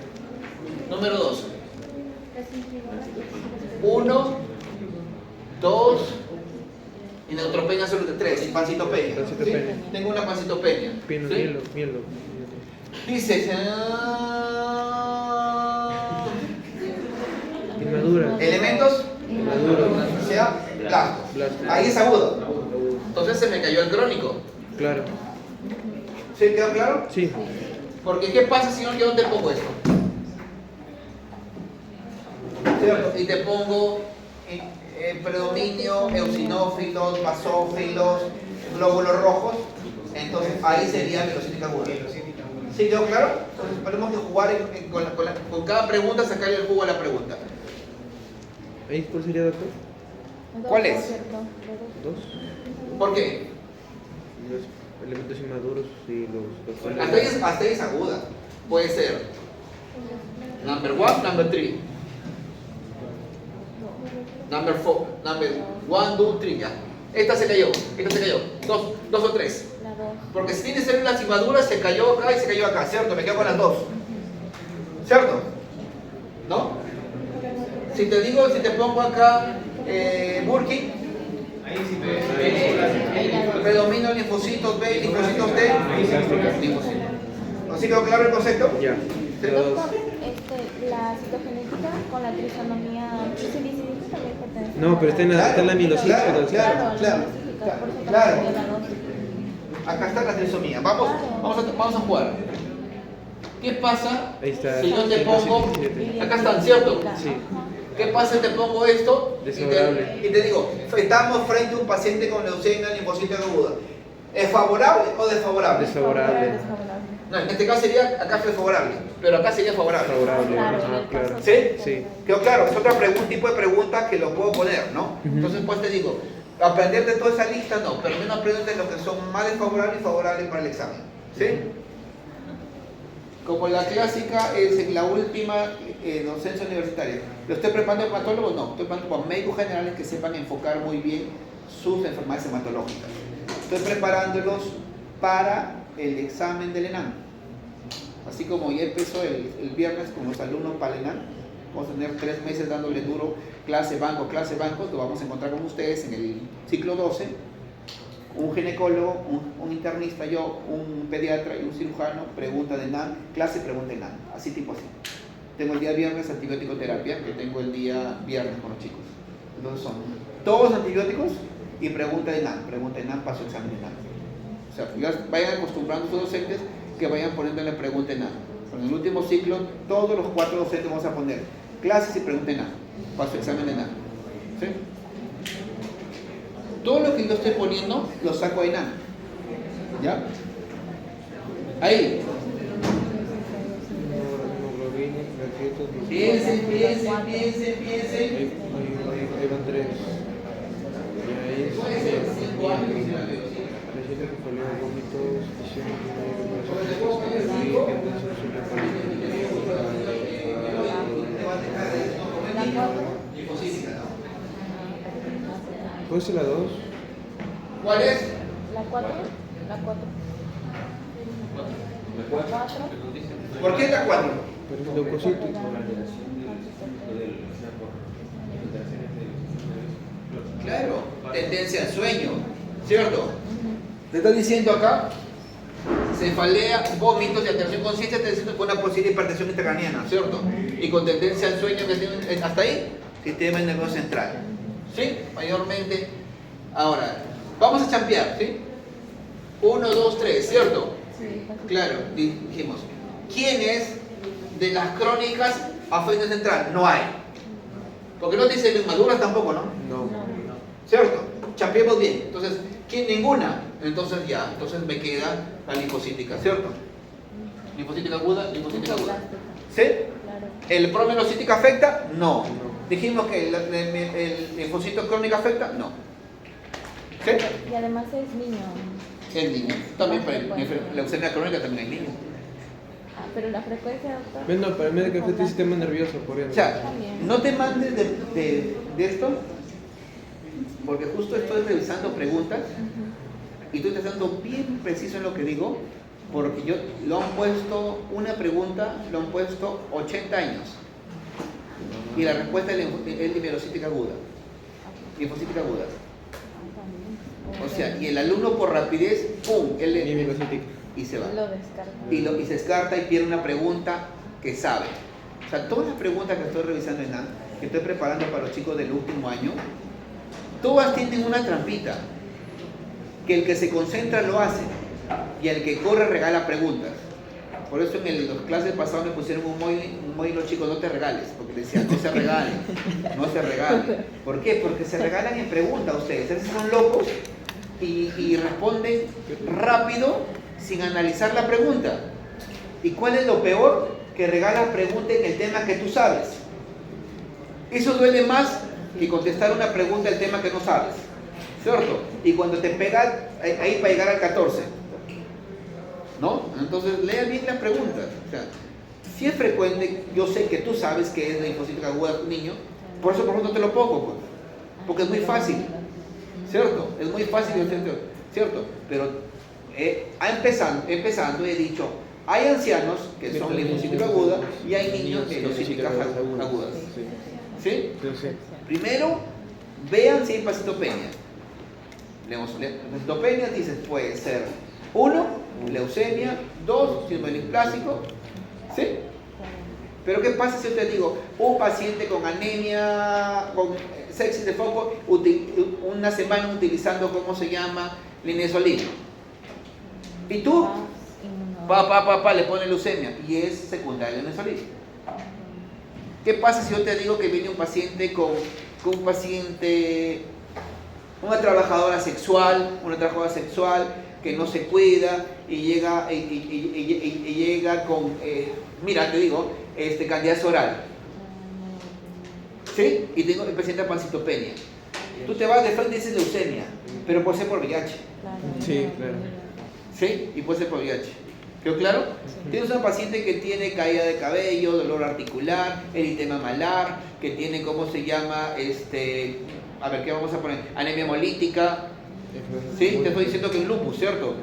Número 2. 1, 2, y neutropenia solo de 3, y pancitopenia. Pancitopenia. ¿Sí? Tengo una pancitopenia. Mielo, ¿sí? mielo. Dice, Inmadura. elementos, Inmaduro. sea blastos. Blastos. Ahí es agudo. Entonces se me cayó el crónico. Claro. ¿Sí quedó claro? Sí. Porque ¿qué pasa si yo te pongo esto? ¿Cierto? Y te pongo predominio, eosinófilos, basófilos, glóbulos rojos. Entonces ahí sería mielocítica aguda. ¿Sí quedó claro? Entonces tenemos que jugar con cada pregunta, sacarle el jugo a la pregunta. ¿Ahí cuál sería, doctor? ¿Cuál es? 2. ¿Por qué? Los elementos inmaduros y los Hasta ahí es aguda. Puede ser number 1, number 3. Number 4, number 1, 2, 3, ya. Esta se cayó. 2 o 3. Porque si tiene células inmaduras, se cayó acá y se cayó acá, ¿cierto? Me quedo con las 2. ¿Cierto? ¿No? Si te pongo acá Burki, predomino linfocitos B, linfocitos T, linfocitos. ¿Así quedó claro el concepto? Ya. ¿Sí? Doctor, la citogenética con la trisonomía también pertenece. No, pero está en la mielocítica. Claro, doctor. claro. Acá está la trisomía. Vamos a jugar. ¿Qué pasa Ahí está. si yo te pongo... 177. Acá están, ¿cierto? Sí. ¿Qué pasa si te pongo esto Desfavorable. y te digo, estamos frente a un paciente con leucemia linfocítica aguda? ¿Es favorable o desfavorable? Desfavorable. No, en este caso sería, acá fue favorable, pero acá sería favorable. Favorable. Claro, Ajá, en el claro. caso- ¿Sí? Sí. Quedó claro, es otro tipo de pregunta que lo puedo poner, ¿no? Ujú. Entonces pues te digo, aprender de toda esa lista no, pero al menos aprender de lo que son más desfavorables y favorables para el examen. ¿Sí? Como la clásica es en la última docencia universitaria. ¿Lo estoy preparando para hematólogos? No, estoy preparando para médicos generales que sepan enfocar muy bien sus enfermedades hematológicas. Estoy preparándolos para el examen del ENAM. Así como ya empezó el viernes con los alumnos para el ENAM, vamos a tener 3 meses dándole duro clase banco, lo vamos a encontrar con ustedes en el ciclo 12. Un ginecólogo, un internista, yo, un pediatra y un cirujano, pregunta de ENAM, clase, pregunta de ENAM, así tipo así. Tengo el día viernes antibiótico terapia, que tengo el día viernes con los chicos. Entonces son todos antibióticos y pregunta de ENAM para su examen de ENAM. O sea, ya vayan acostumbrando a sus docentes que vayan poniéndole pregunta ENAM. En el último ciclo, todos los 4 docentes vamos a poner clases y pregunta ENAM para su examen de ENAM. ¿Sí? Todo lo que yo estoy poniendo lo saco a ENAM. ¿Ya? Ahí. Hemoglobina, grafietos, Piensen. Ahí van 3. Y ahí es. Puede ser 5 años sin la velocidad. Reciente cefalea, vómitos, Linfocítica, ¿no? ¿Puede ser la 2? ¿Cuál es? La 4. La 4. ¿Por qué la 4? Pero es leucocito. Claro, tendencia al sueño, ¿cierto? Te están diciendo acá, cefalea, vómitos y alteración de conciencia, te diciendo con una posible hipertensión intracraniana, ¿cierto? Y con tendencia al sueño, que tienen, hasta ahí, sistema nervioso central, ¿sí? Mayormente. Ahora, vamos a champear, ¿sí? 1, 2, 3, ¿cierto? Sí, casi. Claro, dijimos, ¿quién es de las crónicas afecto central? No hay. Porque no te dice inmaduras tampoco, ¿no? No. ¿Cierto? Chapeemos bien. Entonces, ¿quién? Ninguna. Entonces ya, entonces me queda la linfocítica, ¿cierto? Linfocítica aguda, linfocítica aguda. ¿Sí? Claro. ¿El promielocítica afecta? No. No. Dijimos que el linfocito crónico afecta? No. ¿Sí? Y además es niño. El niño. También para la leucemia crónica también hay niños. Ah, pero la frecuencia, doctor. Bueno, para mí de que afecte el sistema nervioso, por O ejemplo. sea, no te mandes de esto, porque justo estoy revisando preguntas y estoy estando bien preciso en lo que digo, porque yo lo han puesto, una pregunta lo han puesto 80 años y la respuesta es linfocítica aguda. Linfocítica aguda. O sea, y el alumno por rapidez, ¡pum! Mielocítica. Y se va. Lo descarga. Y se descarta y pierde una pregunta que sabe. O sea, todas las preguntas que estoy revisando en NAN, que estoy preparando para los chicos del último año, todas tienen una trampita. Que el que se concentra lo hace y el que corre regala preguntas. Por eso en las clases pasadas me pusieron un muy los chicos, no te regales, porque decían, no se regalen, no se regalen. ¿Por qué? Porque se regalan en preguntas ustedes. Ustedes son locos y responden rápido sin analizar la pregunta. ¿Y cuál es lo peor? Que regalas preguntas en el tema que tú sabes. Eso duele más que contestar una pregunta del tema que no sabes, ¿cierto? Y cuando te pegas ahí para llegar al 14, ¿no? Entonces lea bien las preguntas. O sea, si es frecuente, yo sé que tú sabes que es la linfocítica aguda de un niño, por eso no te lo pongo, pues, porque es muy fácil, ¿cierto? Es muy fácil, ¿cierto? Pero empezando he dicho, hay ancianos que son linfocítica aguda y hay niños de linfocíticas agudas. ¿Sí? Sí. Primero, vean si hay pancitopenia. Pancitopenia, dices, puede ser 1, leucemia, 2, síndrome neoplásico, ¿sí? Pero ¿qué pasa si yo te digo, un paciente con anemia, con sepsis de foco, una semana utilizando, ¿cómo se llama? Linezolid. Y tú, le pone leucemia y es secundaria linezolid. ¿Qué pasa si yo te digo que viene un paciente una trabajadora sexual que no se cuida y llega con, mira, te digo, candidato oral, ¿sí? Y tengo el paciente pancitopenia. Tú te vas de frente y dices leucemia, pero puede ser por VIH, Sí, claro. ¿sí? Y puede ser por VIH. ¿Quedó claro? Sí. Tienes una paciente que tiene caída de cabello, dolor articular, eritema malar, que tiene, ¿cómo se llama? A ver, ¿qué vamos a poner? Anemia hemolítica. ¿Sí? Te estoy diciendo que es lupus, ¿cierto?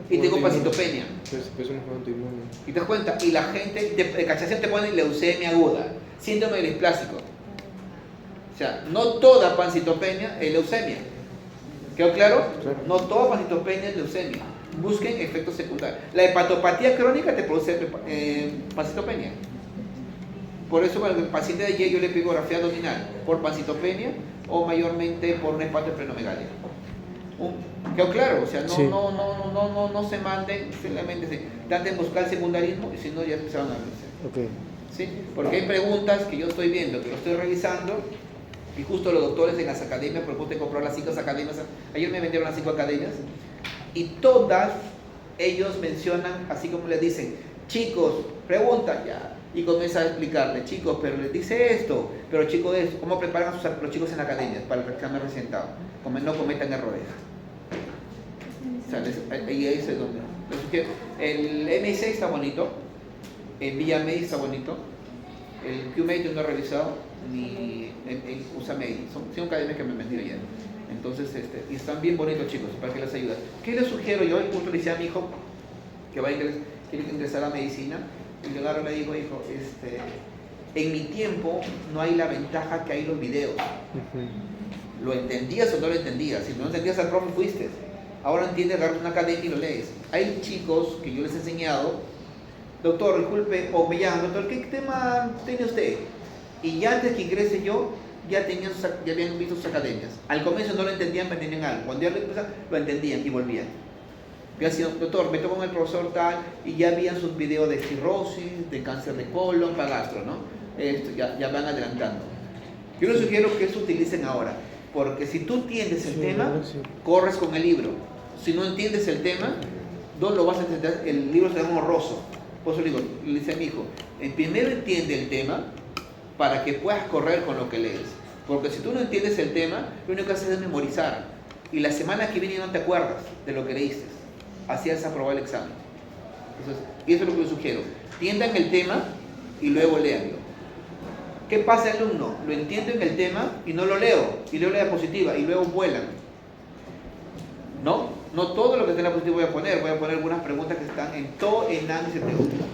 Sí. Y tengo pancitopenia. Es una forma autoinmune. ¿Y te das cuenta? Y la gente de cachación te pone leucemia aguda, síndrome del displásico. O sea, no toda pancitopenia es leucemia. ¿Quedó claro? Claro. No toda pancitopenia es leucemia. Busquen efectos secundarios. La hepatopatía crónica te produce pancitopenia. Por eso cuando el paciente de ayer yo le pido ecografía abdominal por pancitopenia o mayormente por una hepatoesplenomegalia. ¿Quedó claro? O sea, Sí. no se manden, simplemente traten de buscar el secundarismo y si no ya se van a vencer. Ok. ¿Sí? Porque hay preguntas que yo estoy viendo, que lo estoy revisando y justo los doctores en las academias, porque usted compró las 5 academias, ayer me vendieron las 5 academias y todas ellos mencionan, así como les dicen, chicos, preguntan ya, y comienza a explicarle, chicos, pero les dice esto, pero chicos, ¿cómo preparan a los chicos en academias para el examen recientado? Como no cometan errores. O sea, ahí es donde. El MI6 está bonito, el VillaMedi está bonito, el QMedi yo no he revisado, ni el USAMedi, son academias que me han vendido ya. Entonces, y están bien bonitos, chicos, para que les ayude. ¿Qué les sugiero yo? Justo le decía a mi hijo que quiere ingresar a medicina, y yo ahora le digo, hijo, en mi tiempo no hay la ventaja que hay en los videos. ¿Lo entendías o no lo entendías? Si no entendías al profe, fuiste. Ahora entiendes, agarras una academia y lo lees. Hay chicos que yo les he enseñado, doctor, disculpe, o me llaman, doctor, ¿qué tema tiene usted? Y ya antes que ingrese yo, ya habían visto sus academias. Al comienzo no lo entendían, pero entendían algo. Cuando ya lo empezaron, lo entendían y volvían. Había sido, doctor, me tocó con el profesor tal, y ya habían sus videos de cirrosis, de cáncer de colon, para gastro, ¿no? Esto, ya van adelantando. Yo les sugiero que eso utilicen ahora, porque si tú entiendes el tema, corres con el libro. Si no entiendes el tema, no lo vas a entender, el libro será horroroso. Por eso le digo, le dice a mi hijo, primero entiende el tema para que puedas correr con lo que lees. Porque si tú no entiendes el tema, lo único que haces es memorizar. Y la semana que viene no te acuerdas de lo que leíste. Así has aprobado el examen. Entonces, y eso es lo que yo sugiero. Entiendan el tema y luego léanlo. ¿Qué pasa el alumno? Lo entiendo en el tema y no lo leo. Y leo la diapositiva y luego vuelan. No todo lo que está en la diapositiva voy a poner. Voy a poner algunas preguntas que están en todo en análisis teórico.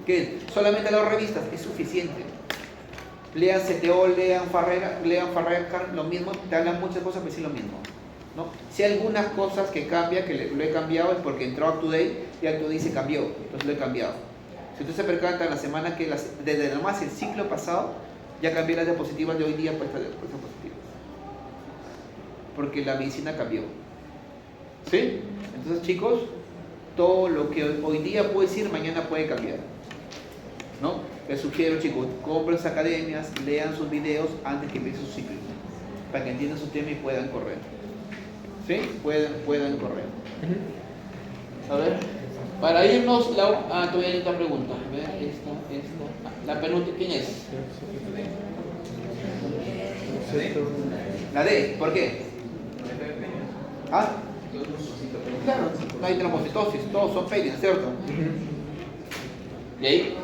¿Qué? Solamente las revistas es suficiente. Lean CTO, lean Farrera, lo mismo, te hablan muchas cosas, pero sí lo mismo, ¿no? Si hay algunas cosas que cambia, que lo he cambiado, es porque entró UpToDate y UpToDate se cambió, entonces lo he cambiado. Si usted se percata en la semana que, desde nomás el ciclo pasado, ya cambié las diapositivas de hoy día por estas diapositivas. Porque la medicina cambió. ¿Sí? Entonces, chicos, todo lo que hoy día puede decir, mañana puede cambiar, ¿no? Les sugiero, chicos, compren sus academias, lean sus videos antes que empiece su ciclo, para que entiendan su tema y puedan correr. ¿Sí? Puedan correr. A ver, para irnos, todavía hay otra pregunta. A ver, esta. La penúltima, ¿quién es? La D, ¿por qué? ¿Ah? Claro, no hay trombocitosis, todos son failings, ¿cierto? ¿Y ahí?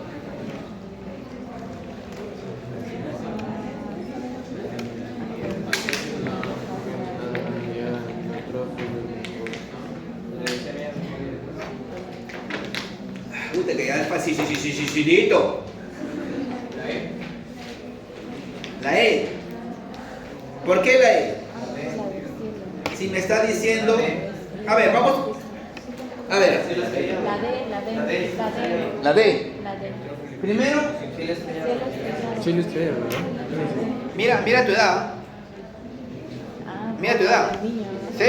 Puta que ya es facilito. La E. ¿Por qué la E? Si me está diciendo... A ver, vamos... A ver. La D. Primero... Cielo estrellado, ¿verdad? Mira tu edad. Mira tu edad. ¿Sí?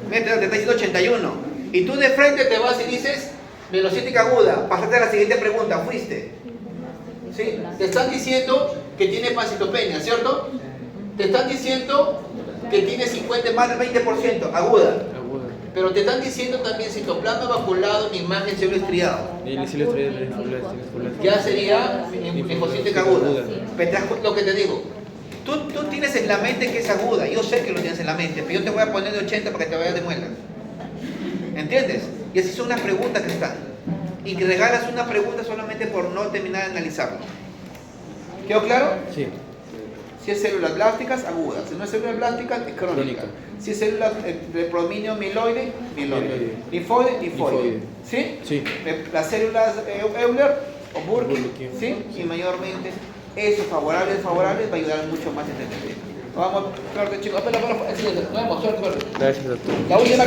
Mira tu edad, te está diciendo 81. Y tú de frente te vas y dices... Velocítica aguda, pásate a la siguiente pregunta, fuiste. ¿Sí? Te están diciendo que tiene pancitopenia, ¿cierto? Te están diciendo que tiene 50, más del 20%, aguda. Pero te están diciendo también citoplasma vaculado en imagen cerebro estriado. Ya sería linfocítica aguda. Lo que te digo, tú tienes en la mente que es aguda, yo sé que lo tienes en la mente, pero yo te voy a poner de 80 para que te vayas de muela. ¿Entiendes? Y así son las preguntas que están. Y que regalas una pregunta solamente por no terminar de analizarlo. ¿Quedó claro? Sí. Si es células blásticas, agudas. Si no es células blásticas, es crónica. Si es células de prominio mieloide, mieloide. Linfoide. ¿Sí? Sí. Las células Euler o Burkitt, ¿sí? Y mayormente eso, favorables, va a ayudar mucho más a entender. Vamos, suerte chicos. Nos vemos, suerte. Gracias, doctor. La última.